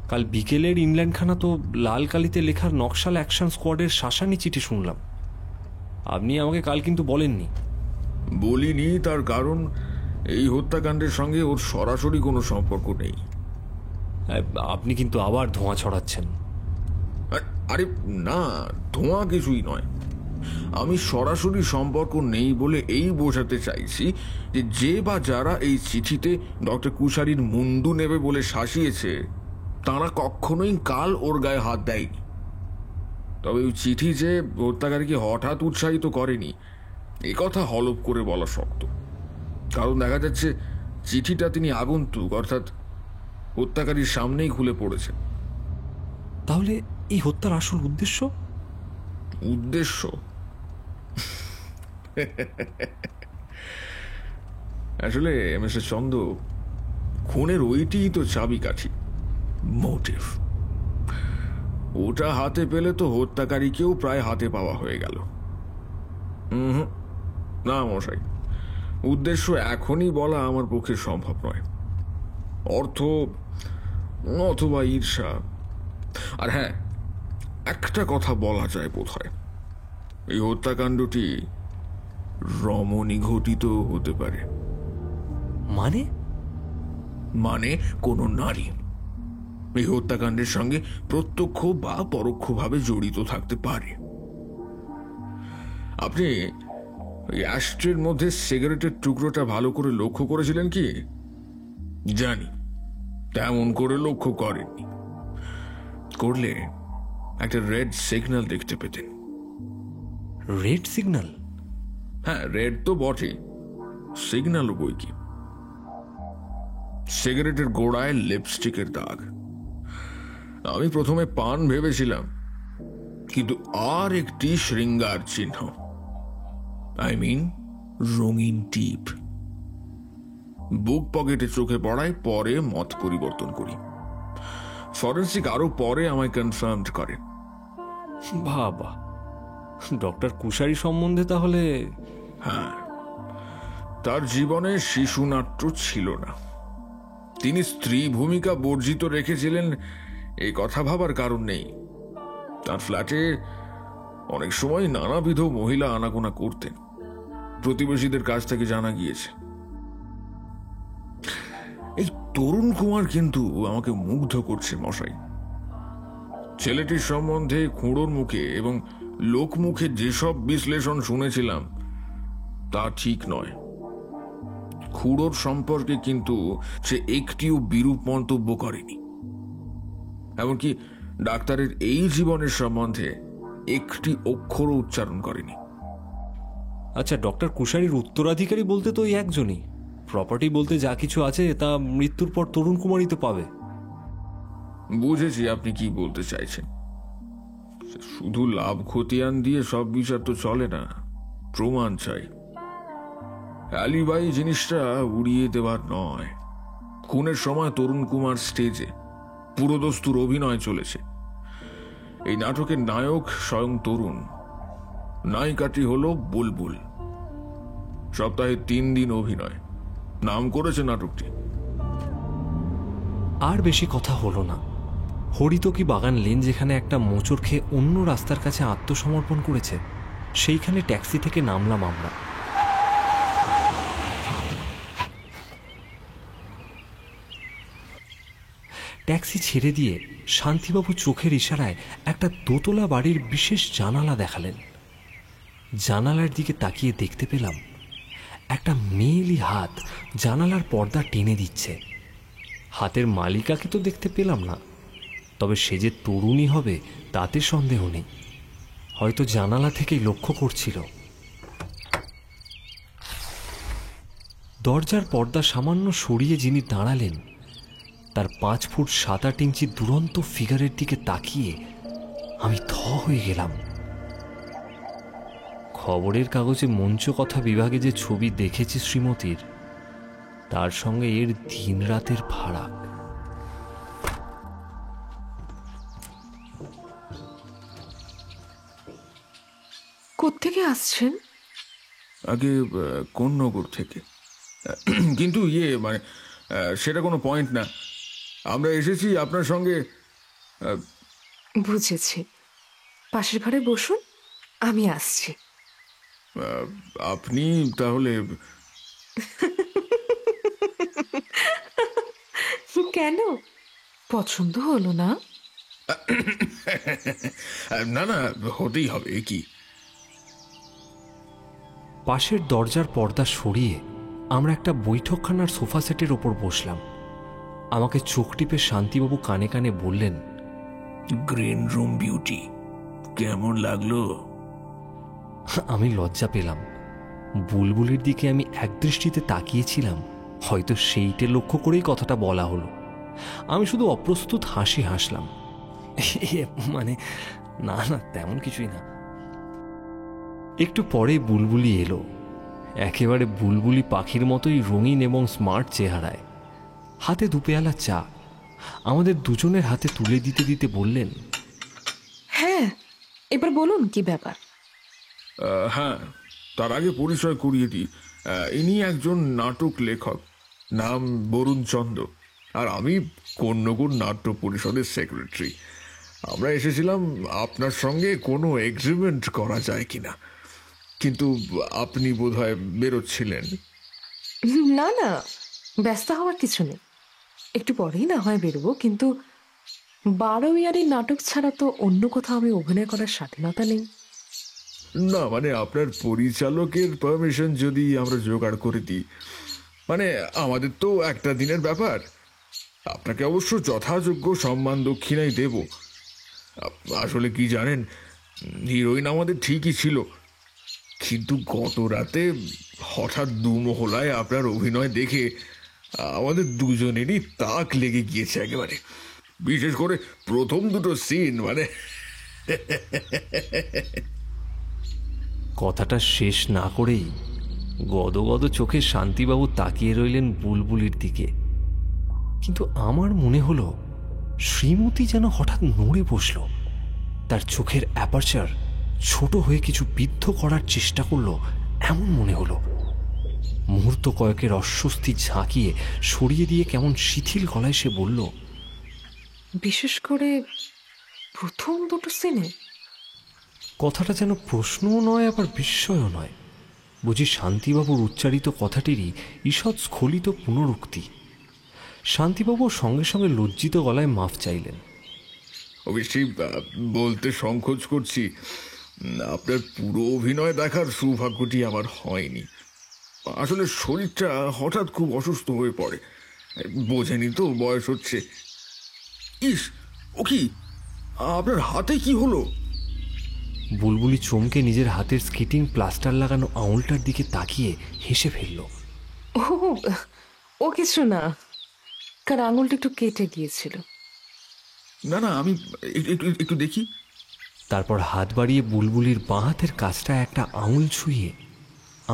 Speaker 1: কাল বিকেলের ইংল্যান্ডখানা তো লাল কালিতে লেখার নকশাল অ্যাকশন স্কোয়াডের শাসানি চিঠি শুনলাম। আপনি আমাকে কাল কিন্তু বলেননি।
Speaker 7: বলিনি, তার কারণ এই হত্যাকাণ্ডের সঙ্গে ওর সরাসরি কোনো সম্পর্ক নেই।
Speaker 1: আপনি কিন্তু আবার ধোঁয়া ছড়াচ্ছেন।
Speaker 7: আরে না, ধোঁয়া কিছুই নয়। আমি সরাসরি সম্পর্ক নেই বলে এই বোঝাতে চাইছি যে বা যারা এই চিঠিতে ডক্টর কুশারির মুন্ডু নেবে বলে শাসিয়েছে তারা কখনোই কাল ওর গায়ে হাত দেয়নি। তবে ওই চিঠি যে হত্যাকারীকে হঠাৎ উৎসাহিত করেনি এ কথা হলফ করে বলা শক্ত, কারণ দেখা যাচ্ছে চিঠিটা তিনি আগন্তুক অর্থাৎ হত্যাকারীর সামনেই খুলে পড়েছে।
Speaker 1: তাহলে এই হত্যার আসল উদ্দেশ্য?
Speaker 7: উদ্দেশ্য আসলে মিস্টার চন্দ, খুনের ওইটিই তো চাবিকাঠি, মোটিভ। ওটা হাতে পেলে তো হত্যাকারীকেও প্রায় হাতে পাওয়া হয়ে গেল। না মশাই, উদ্দেশ্য এখনই বলা আমার পক্ষে সম্ভব নয়। অর্থ অথবা ঈর্ষা। আর হ্যাঁ, একটা কথা বলা যায় বোধ হয়, এই হত্যাকাণ্ডটি রমণী ঘটিত হতে পারে। মানে কোনো নারী এই হত্যাকাণ্ডের সঙ্গে প্রত্যক্ষ বা পরোক্ষভাবে জড়িত থাকতে পারে। আপনি ওই অ্যাশট্রের মধ্যে সিগারেটের টুকরোটা ভালো করে লক্ষ্য করেছিলেন কি? জানি তেমন করে লক্ষ্য করেননি। করলে একটা রেড সিগন্যাল দেখতে পেতেন।
Speaker 1: Red signal?
Speaker 7: হ্যাঁ, রেড তো বটে, সিগন্যালও বই কি। সিগারেটের গোড়ায় লিপস্টিকের দাগ। আমি প্রথমে পান ভেবেছিলাম, কিন্তু আর একটি শৃঙ্গার চিহ্ন, আই মিন রঙিন টিপ। বুক পকেটে চোখে পড়ায় পরে মত পরিবর্তন করি। ফরেন্সিক আরো পরে আমায় কনফার্ম করে।
Speaker 1: বাবা, ডক্টর কুশারি সম্বন্ধে তাহলে?
Speaker 7: হ্যাঁ, তার জীবনে শিশু নাট্য ছিল না। তিনি স্ত্রী ভূমিকা বর্জিত রেখেছিলেন এই কথা ভাবার কারণ নেই। তার ফ্ল্যাটে অনেক সময় নানাবিধ মহিলা আনাগোনা করতেন, প্রতিবেশীদের কাছ থেকে জানা গিয়েছে। এই তরুণ কুমার কিন্তু আমাকে মুগ্ধ করছে মশাই। ছেলেটির সম্বন্ধে খুঁড়োর মুখে এবং লোকমুখে যেসব বিশ্লেষণ শুনেছিলাম তা ঠিক নয়। খুঁড়োর সম্পর্কে কিন্তু সে একটিও বিরূপ মন্তব্য করেনি, এমনকি ডাক্তারের এই জীবনের সম্বন্ধে একটি অক্ষরও উচ্চারণ করেনি।
Speaker 1: আচ্ছা, ডক্টর কুশারির উত্তরাধিকারী বলতে তো ওই একজনই। প্রপার্টি বলতে যা কিছু আছে তা মৃত্যুর পর তরুণ কুমারই তো পাবে।
Speaker 7: বুঝেছি আপনি কি বলতে চাইছেন। শুধু লাভ খতিয়ান দিয়ে সব বিচার তো চলে না, প্রমাণ চাই। অ্যালিবাই জিনিসটা উড়িয়ে দেওয়ার নয়। খুনের সময় তরুণ কুমার স্টেজে পুরোদস্তুর অভিনয় চলেছে। এই নাটকের নায়ক স্বয়ং তরুণ, নায়িকাটি হলো বুলবুল। সপ্তাহে 3 দিন অভিনয়, নাম করেছে নাটকটি।
Speaker 1: আর বেশি কথা হলো না। হরিতকি বাগান লেন, যেখানে একটা মোচড় খেয়ে অন্য রাস্তার কাছে আত্মসমর্পণ করেছে, সেইখানে ট্যাক্সি থেকে নামলাম আমরা। ট্যাক্সি ছেড়ে দিয়ে শান্তিবাবু চোখের ইশারায় একটা দোতলা বাড়ির বিশেষ জানালা দেখালেন। জানালার দিকে তাকিয়ে দেখতে পেলাম একটা মেয়েলি হাত জানালার পর্দা টেনে দিচ্ছে। হাতের মালিকাকে তো দেখতে পেলাম না, তবে সে যে তরুণী হবে তাতে সন্দেহ নেই। হয়তো জানালা থেকেই লক্ষ্য করছিল। দরজার পর্দা সামান্য সরিয়ে যিনি দাঁড়ালেন, তার 5 ফুট 7-8 ইঞ্চি দুরন্ত ফিগারের দিকে তাকিয়ে আমি থ হয়ে গেলাম। খবরের কাগজে মঞ্চ কথা বিভাগে যে ছবি দেখেছি শ্রীমতীর, তার সঙ্গে এর দিন রাতের ফারাক।
Speaker 8: কোত্থেকে আসছেন?
Speaker 2: আগে কোন নগর থেকে, কিন্তু মানে সেটা কোনো পয়েন্ট না। আমরা এসেছি আপনার সঙ্গে।
Speaker 8: বুঝেছি, পাশের ঘরে বসুন, আমি আসছি।
Speaker 2: আপনি তাহলে
Speaker 8: কেন, পছন্দ হলো না?
Speaker 2: না না, হতেই হবে কি।
Speaker 1: পাশের দরজার পর্দা সরিয়ে আমরা একটা বৈঠকখানার সোফা সেটের ওপর বসলাম। আমাকে চোখ টিপে শান্তিবাবু কানে কানে বললেন,
Speaker 4: গ্রিন রুম বিউটি, কেমন লাগলো?
Speaker 1: আমি লজ্জা পেলাম। বুলবুলির দিকে আমি একদৃষ্টিতে তাকিয়েছিলাম, হয়তো সেইটে লক্ষ্য করেই কথাটা বলা হলো। আমি শুধু অপ্রস্তুত হাসি হাসলাম। মানে না না, তেমন কিছুই না। একটু পরে বুলবুলি এলো, একেবারে বুলবুলি পাখির মতোই রঙিন এবং স্মার্ট চেহারায়, হাতে 2 পেয়ালা চা আমাদের দুজনের হাতে তুলে দিতে দিতে বললেন,
Speaker 8: হ্যাঁ, এবার বলুন কি ব্যাপার।
Speaker 2: হ্যাঁ, তার আগে পরিচয় করিয়ে দিই। ইনি একজন নাটক লেখক, নাম বরুণ চন্দ্র, আর আমি কন্যগুণ নাট্য পরিষদের সেক্রেটারি। আমরা এসেছিলাম আপনার সঙ্গে কোনো এগ্রিমেন্ট করা যায় কিনা, কিন্তু আপনি বোধহয় বেরোচ্ছিলেন।
Speaker 8: না না, ব্যস্ত হওয়ার কিছু নেই, একটু পরেই না হয় বেরোবো, কিন্তু 12 ইয়ারের নাটক ছাড়া তো অন্য কোথাও আমি অভিনয় করার স্বাধীনতা নেই।
Speaker 2: না মানে আপনার পরিচালকের পারমিশন যদি আমরা জোগাড় করে দিই, মানে আমাদের তো একটা দিনের ব্যাপার। আপনাকে অবশ্য যথাযোগ্য সম্মান দক্ষিণাই দেব। আসলে কি জানেন, হিরোইন আমাদের ঠিকই ছিল, কিন্তু গত রাতে হঠাৎ দুমহলায় আপনার অভিনয় দেখে আমাদের দুজনেরই তাক লেগে গিয়েছে একেবারে। বিশেষ করে প্রথম 2টো সিন, মানে
Speaker 1: কথাটা শেষ না করেই গদগদ চোখে শান্তিবাবু তাকিয়ে রইলেন বুলবুলির দিকে। কিন্তু আমার মনে হলো শ্রীমতী যেন হঠাৎ নড়ে বসল, তার চোখের অ্যাপারচার ছোট হয়ে কিছু বিদ্ধ করার চেষ্টা করলো এমন মনে হলো। মুহূর্ত কয়েকের অস্বস্তি ঝাঁকিয়ে সরিয়ে দিয়ে কেমন শিথিল গলায় সে বলল,
Speaker 8: বিশেষ করে প্রথম 2টো সিনে।
Speaker 1: কথাটা যেন প্রশ্নও নয় আবার বিস্ময়ও নয়। বুঝি শান্তিবাবুর উচ্চারিত কথাটিরই ঈষৎ স্খলিত পুনরুক্তি। শান্তিবাবু সঙ্গে সঙ্গে লজ্জিত গলায় মাফ চাইলেন।
Speaker 2: অবশ্যই বলতে সংকোচ করছি, আপনার পুরো অভিনয় দেখার সৌভাগ্যটি আমার হয়নি। আসলে শরীরটা হঠাৎ খুব অসুস্থ হয়ে পড়ে, বোঝেনি তো, বয়স হচ্ছে। ইস, ও কি, আপনার হাতে কি হলো?
Speaker 1: বুলবুলি চমকে নিজের হাতের স্কেটিং প্লাস্টার লাগানো আঙুলটার দিকে তাকিয়ে হেসে ফেলল।
Speaker 8: ও কিছু না, কার আঙুলটা একটু কেটে গিয়েছিল।
Speaker 2: না না, আমি একটু দেখি।
Speaker 1: তারপর হাত বাড়িয়ে বুলবুলির বাঁ হাতের কাজটা একটা আঙুল ছুঁয়ে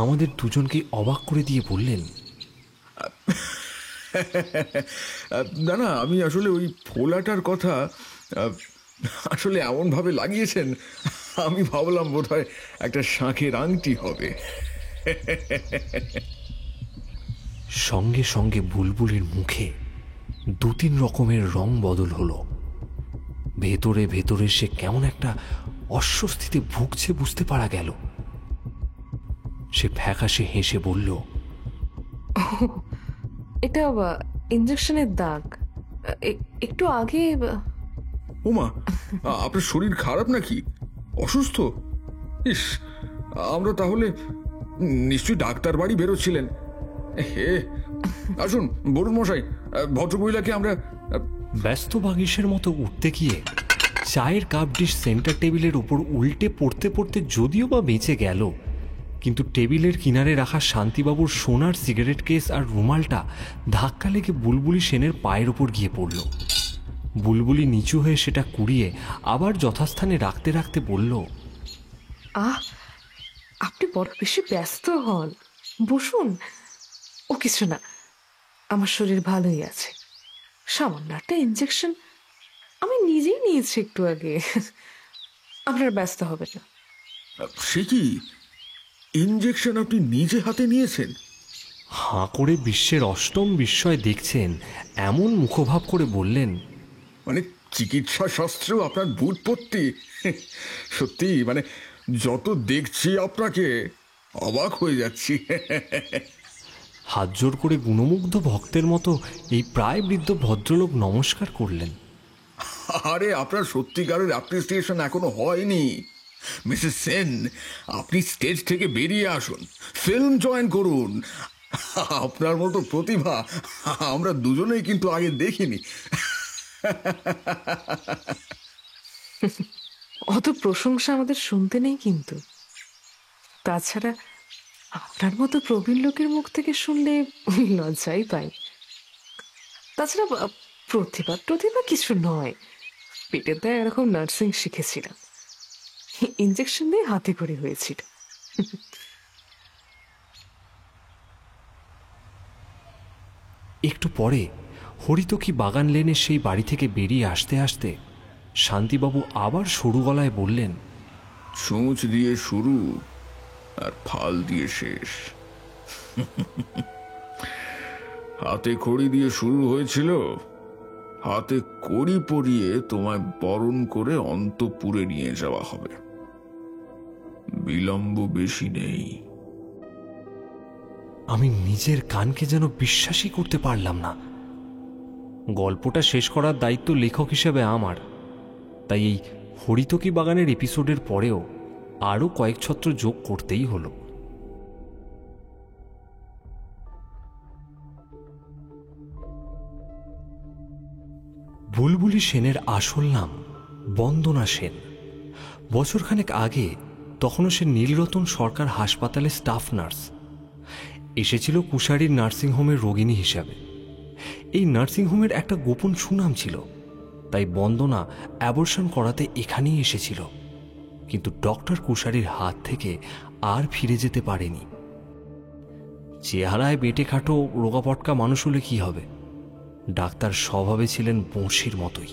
Speaker 1: আমাদের দুজনকে অবাক করে দিয়ে বললেন,
Speaker 2: না না, আমি আসলে ওই ফোলাটার কথা আসলে এমনভাবে লাগিয়েছেন, আমি ভাবলাম বোধহয় একটা শাঁখের আংটি হবে।
Speaker 1: সঙ্গে সঙ্গে বুলবুলির মুখে 2-3 রকমের রং বদল হলো। ভেতরে ভেতরে সে কেমন একটা অস্বস্তিতে ভুগছে বুঝতে পারা গেল। সে ফ্যাকাশে হেসে বলল,
Speaker 8: এটা ইঞ্জেকশনের দাগ, একটু আগে
Speaker 7: ওমা, আপনার শরীর খারাপ নাকি? অসুস্থ? ইস, আমরা তাহলে নিশ্চয়ই ডাক্তার বাড়ি বেরোচ্ছিলেন। হে, আসুন বরুণ মশাই, ভদ্রমহিলাকে আমরা।
Speaker 1: ব্যস্ত বাগিসের মতো উঠতে গিয়ে চায়ের কাপ ডিশ সেন্টার টেবিলের উপর উল্টে পড়তে পড়তে যদিও বা বেঁচে গেল, কিন্তু টেবিলের কিনারে রাখা শান্তিবাবুর সোনার সিগারেট কেস আর রুমালটা ধাক্কা লেগে বুলবুলি সেনের পায়ের ওপর গিয়ে পড়ল। বুলবুলি নিচু হয়ে সেটা কুড়িয়ে আবার যথাস্থানে রাখতে রাখতে বলল,
Speaker 8: আপনি বড় বেশি ব্যস্ত হন, বসুন। ও কিছু না, আমার শরীর ভালোই আছে। সামান্য একটা ইনজেকশন আমি নিজেই নিয়েছি একটু আগে। আপনার ব্যস্ত হবে না।
Speaker 7: সে কি, ইনজেকশন আপনি নিজে হাতে নিয়েছেন?
Speaker 1: হাঁ করে বিশ্বের অষ্টম বিস্ময় দেখছেন এমন মুখভাব করে বললেন,
Speaker 7: মানে চিকিৎসা শাস্ত্রেও আপনার ব্যুৎপত্তি! সত্যি মানে যত দেখছি আপনাকে অবাক হয়ে যাচ্ছি।
Speaker 1: হাত জোর করে গুণমুগ্ধ ভক্তের মতো এই প্রায় বৃদ্ধ ভদ্রলোক নমস্কার করলেন।
Speaker 7: আরে আপনার সত্যিকারের অ্যাপ্রিসিয়েশন এখনো হয়নি মিসেস সেন। আপনি স্টেজ থেকে বেরিয়ে আসুন, ফিল্ম জয়েন করুন। আপনার মতো প্রতিভা আমরা দুজনেই কিন্তু আগে দেখিনি।
Speaker 8: অত প্রশংসা আমাদের শুনতে নেই কিন্তু। তাছাড়া আপনার মতো প্রবীণ লোকের মুখ থেকে শুনলে লজ্জাই পাই। তাছাড়া প্রতিভা কিছু নয়, পেটের দায় এরকম নার্সিং শিখেছিলাম, ইনজেকশন দিয়ে হাতে করে হয়েছিল।
Speaker 1: একটু পরে হরিতকি বাগান লেনের সেই বাড়ি থেকে বেরিয়ে আসতে আসতে শান্তিবাবু আবার সরু গলায় বললেন,
Speaker 7: ছুঁচ দিয়ে শুরু আর ফাল দিয়ে শেষ। হাতে খড়ি দিয়ে শুরু হয়েছিল, হাতে কড়ি পরিয়ে তোমায় বরণ করে অন্তঃপুরে নিয়ে যাওয়া হবে। বিলম্ব বেশি নেই।
Speaker 1: আমি নিজের কানকে যেন বিশ্বাসই করতে পারলাম না। গল্পটা শেষ করার দায়িত্ব লেখক হিসেবে আমার, তাই এই হরিতকি বাগানের এপিসোডের পরেও আরও কয়েক ছত্র যোগ করতেই হলো। বুলবুলি সেনের আসল নাম বন্দনা সেন। বছরখানেক আগে তখনও সে নীলরতন সরকার হাসপাতালে স্টাফ নার্স। এসেছিল কুশারির নার্সিংহোমের রোগিণী হিসাবে। এই নার্সিংহোমের একটা গোপন সুনাম ছিল, তাই বন্দনা অ্যাবর্শন করাতে এখানেই এসেছিল, কিন্তু ডক্টর কুশারির হাত থেকে আর ফিরে যেতে পারেনি। চেহারায় বেটে খাটো রোগাপটকা মানুষ হলে কি হবে, ডাক্তার স্বভাবে ছিলেন বঁড়শির মতোই,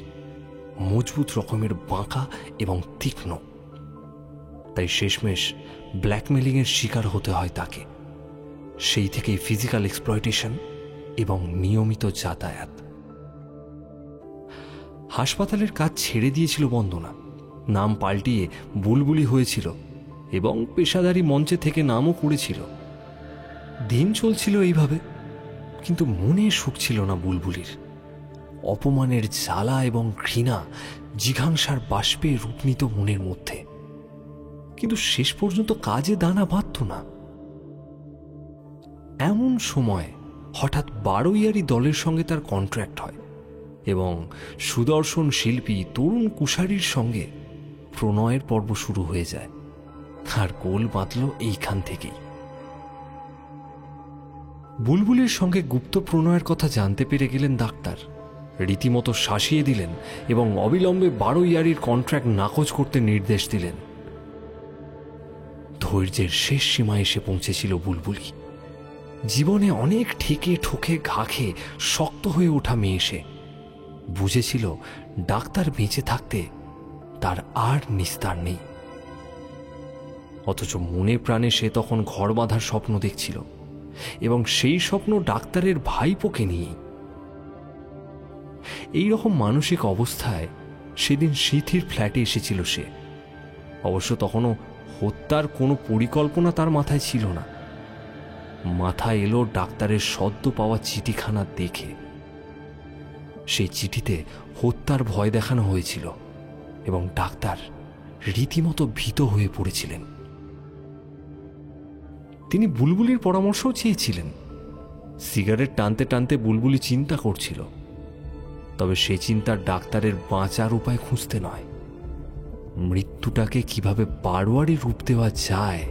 Speaker 1: মজবুত রকমের বাঁকা এবং তীক্ষ্ণ। তাই শেষমেশ ব্ল্যাকমেলিংয়ের শিকার হতে হয় তাকে। সেই থেকেই ফিজিক্যাল এক্সপ্লয়টেশন এবং নিয়মিত যাতায়াত। হাসপাতালের কাজ ছেড়ে দিয়েছিল বন্দনা, নাম পাল্টিয়ে বুলবুলি হয়েছিল এবং পেশাদারি মঞ্চে থেকে নামও করেছিল। দিন চলছিল এইভাবে, কিন্তু মনে সুখ ছিল না বুলবুলির। অপমানের জ্বালা এবং ঘৃণা জিঘাংসার বাষ্পে রূপ নিত মনের মধ্যে, কিন্তু শেষ পর্যন্ত কাজে দানা বাঁধত না। এমন সময় হঠাৎ বারোইয়ারি দলের সঙ্গে তার কন্ট্রাক্ট হয় এবং সুদর্শন শিল্পী তরুণ কুশারির সঙ্গে প্রণয়ের পর্ব শুরু হয়ে যায়। আর গোল বাঁধল এইখান থেকেই। বুলবুলির সঙ্গে গুপ্ত প্রণয়ের কথা জানতে পেরে গেলেন ডাক্তার, রীতিমতো শাসিয়ে দিলেন এবং অবিলম্বে বারোইয়ারির কন্ট্রাক্ট নাকচ করতে নির্দেশ দিলেন। ধৈর্যের শেষ সীমায় এসে পৌঁছেছিল বুলবুলি। জীবনে অনেক ঠেকে ঠোকে ঘা খেয়ে শক্ত হয়ে ওঠা মেয়ে সে। বুঝেছিল ডাক্তার বেঁচে থাকতে তার আর নিস্তার নেই। অথচ মনে প্রাণে সে তখন ঘর বাঁধার স্বপ্ন দেখছিল, এবং সেই স্বপ্ন ডাক্তারের ভাইপোকে নিয়েই। এইরকম মানসিক অবস্থায় সেদিন সিথির ফ্ল্যাটে এসেছিল সে। অবশ্য তখনও হত্যার কোনো পরিকল্পনা তার মাথায় ছিল না। মাথায় এলো ডাক্তারের সদ্য পাওয়া চিঠিখানা দেখে। সেই চিঠিতে হত্যার ভয় দেখানো হয়েছিল এবং ডাক্তার রীতিমতো ভীত হয়ে পড়েছিলেন। তিনি বুলবুলির পরামর্শও চেয়েছিলেন। সিগারেট টানতে টানতে বুলবুলি চিন্তা করছিল, তবে সে চিন্তার ডাক্তারের বাঁচার উপায় খুঁজতে নয়, মৃত্যুটাকে কিভাবে বাড়োয়ারি রূপ দেওয়া যায়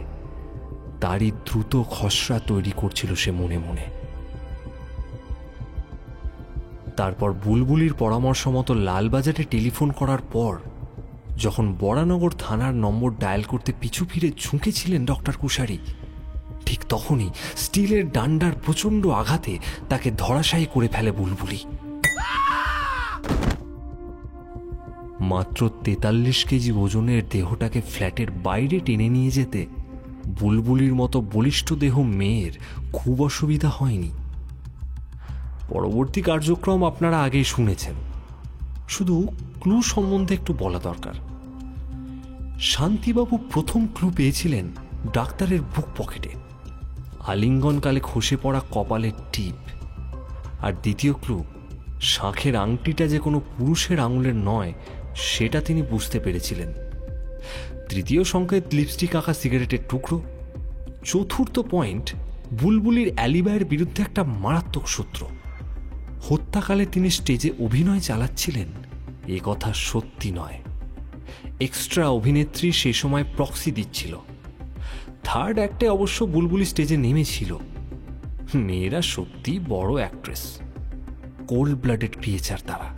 Speaker 1: তারই দ্রুত খসড়া তৈরি করছিল সে মনে মনে। তারপর বুলবুলির পরামর্শ মতো লালবাজারে টেলিফোন করার পর যখন বরানগর থানার নম্বর ডায়াল করতে পিছু ফিরে ঝুঁকেছিলেন ডক্টর কুশারি, ঠিক তখনই স্টিলের ডান্ডার প্রচণ্ড আঘাতে তাকে ধরাশায়ী করে ফেলে বুলবুলি। মাত্র 43 কেজি ওজনের দেহটাকে ফ্ল্যাটের বাইরে টেনে নিয়ে যেতে বুলবুলির মতো বলিষ্ঠ দেহ মেয়ের খুব অসুবিধা হয়নি। পরবর্তী কার্যক্রম আপনারা আগেই শুনেছেন, শুধু ক্লু সম্বন্ধে একটু বলা দরকার। শান্তিবাবু প্রথম ক্লু পেয়েছিলেন ডাক্তারের বুক পকেটে, আলিঙ্গনকালে খসে পড়া কপালের টিপ। আর দ্বিতীয় ক্লু, শাঁখের আংটিটা যে কোনো পুরুষের আঙুলের নয় সেটা তিনি বুঝতে পেরেছিলেন। তৃতীয় সংকেত লিপস্টিক আঁকা সিগারেটের টুকরো। চতুর্থ পয়েন্ট, বুলবুলির অ্যালিবাইয়ের বিরুদ্ধে একটা মারাত্মক সূত্র। হত্যাকালে তিনি স্টেজে অভিনয় চালাচ্ছিলেন এ কথা সত্যি নয়, এক্সট্রা অভিনেত্রী সে সময় প্রক্সি দিচ্ছিল। থার্ড অ্যাক্টে অবশ্য বুলবুলি স্টেজে নেমেছিল। মেয়েরা সত্যি বড় অ্যাক্ট্রেস, কোল্ড ব্লাডেড ক্রিয়েচার তারা,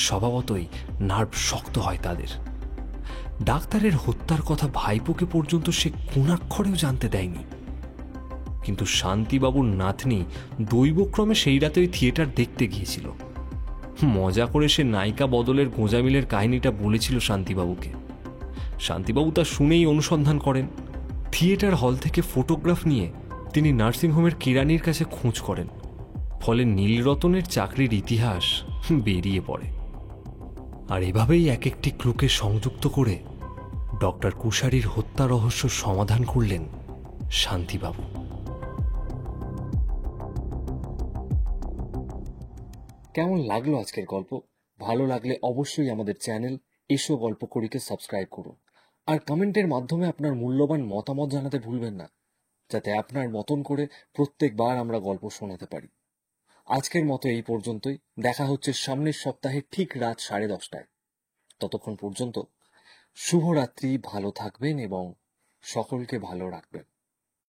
Speaker 1: স্বভাবতই নার্ভ শক্ত হয় তাদের। ডাক্তারের হত্যার কথা ভাইপোকে পর্যন্ত সে কোণাক্ষরেও জানতে দেয়নি, কিন্তু শান্তিবাবুর নাতনি দৈবক্রমে সেই রাতে ওই থিয়েটার দেখতে গিয়েছিল। মজা করে সে নায়িকা বদলের গোঁজামিলের কাহিনীটা বলেছিল শান্তিবাবুকে। শান্তিবাবু তা শুনেই অনুসন্ধান করেন। থিয়েটার হল থেকে ফটোগ্রাফ নিয়ে তিনি নার্সিংহোমের কেরানির কাছে খোঁজ করেন, ফলে নীলরতনের চাকরির ইতিহাস বেরিয়ে পড়ে। আর এভাবেই এক একটি ক্লুকে সংযুক্ত করে ডক্টর কুশারির হত্যা রহস্য সমাধান করলেন শান্তিবাবু।
Speaker 9: কেমন লাগলো আজকের গল্প? ভালো লাগলে অবশ্যই আমাদের চ্যানেল এসো গল্প করিকে সাবস্ক্রাইব করুন, আর কমেন্টের মাধ্যমে আপনার মূল্যবান মতামত জানাতে ভুলবেন না, যাতে আপনার মতন করে প্রত্যেকবার আমরা গল্প শোনাতে পারি। আজকের মতো এই পর্যন্তই। দেখা হচ্ছে সামনের সপ্তাহে ঠিক রাত 10:30টায়। ততক্ষণ পর্যন্ত শুভরাত্রি, ভালো থাকবেন এবং সকলকে ভালো রাখবেন।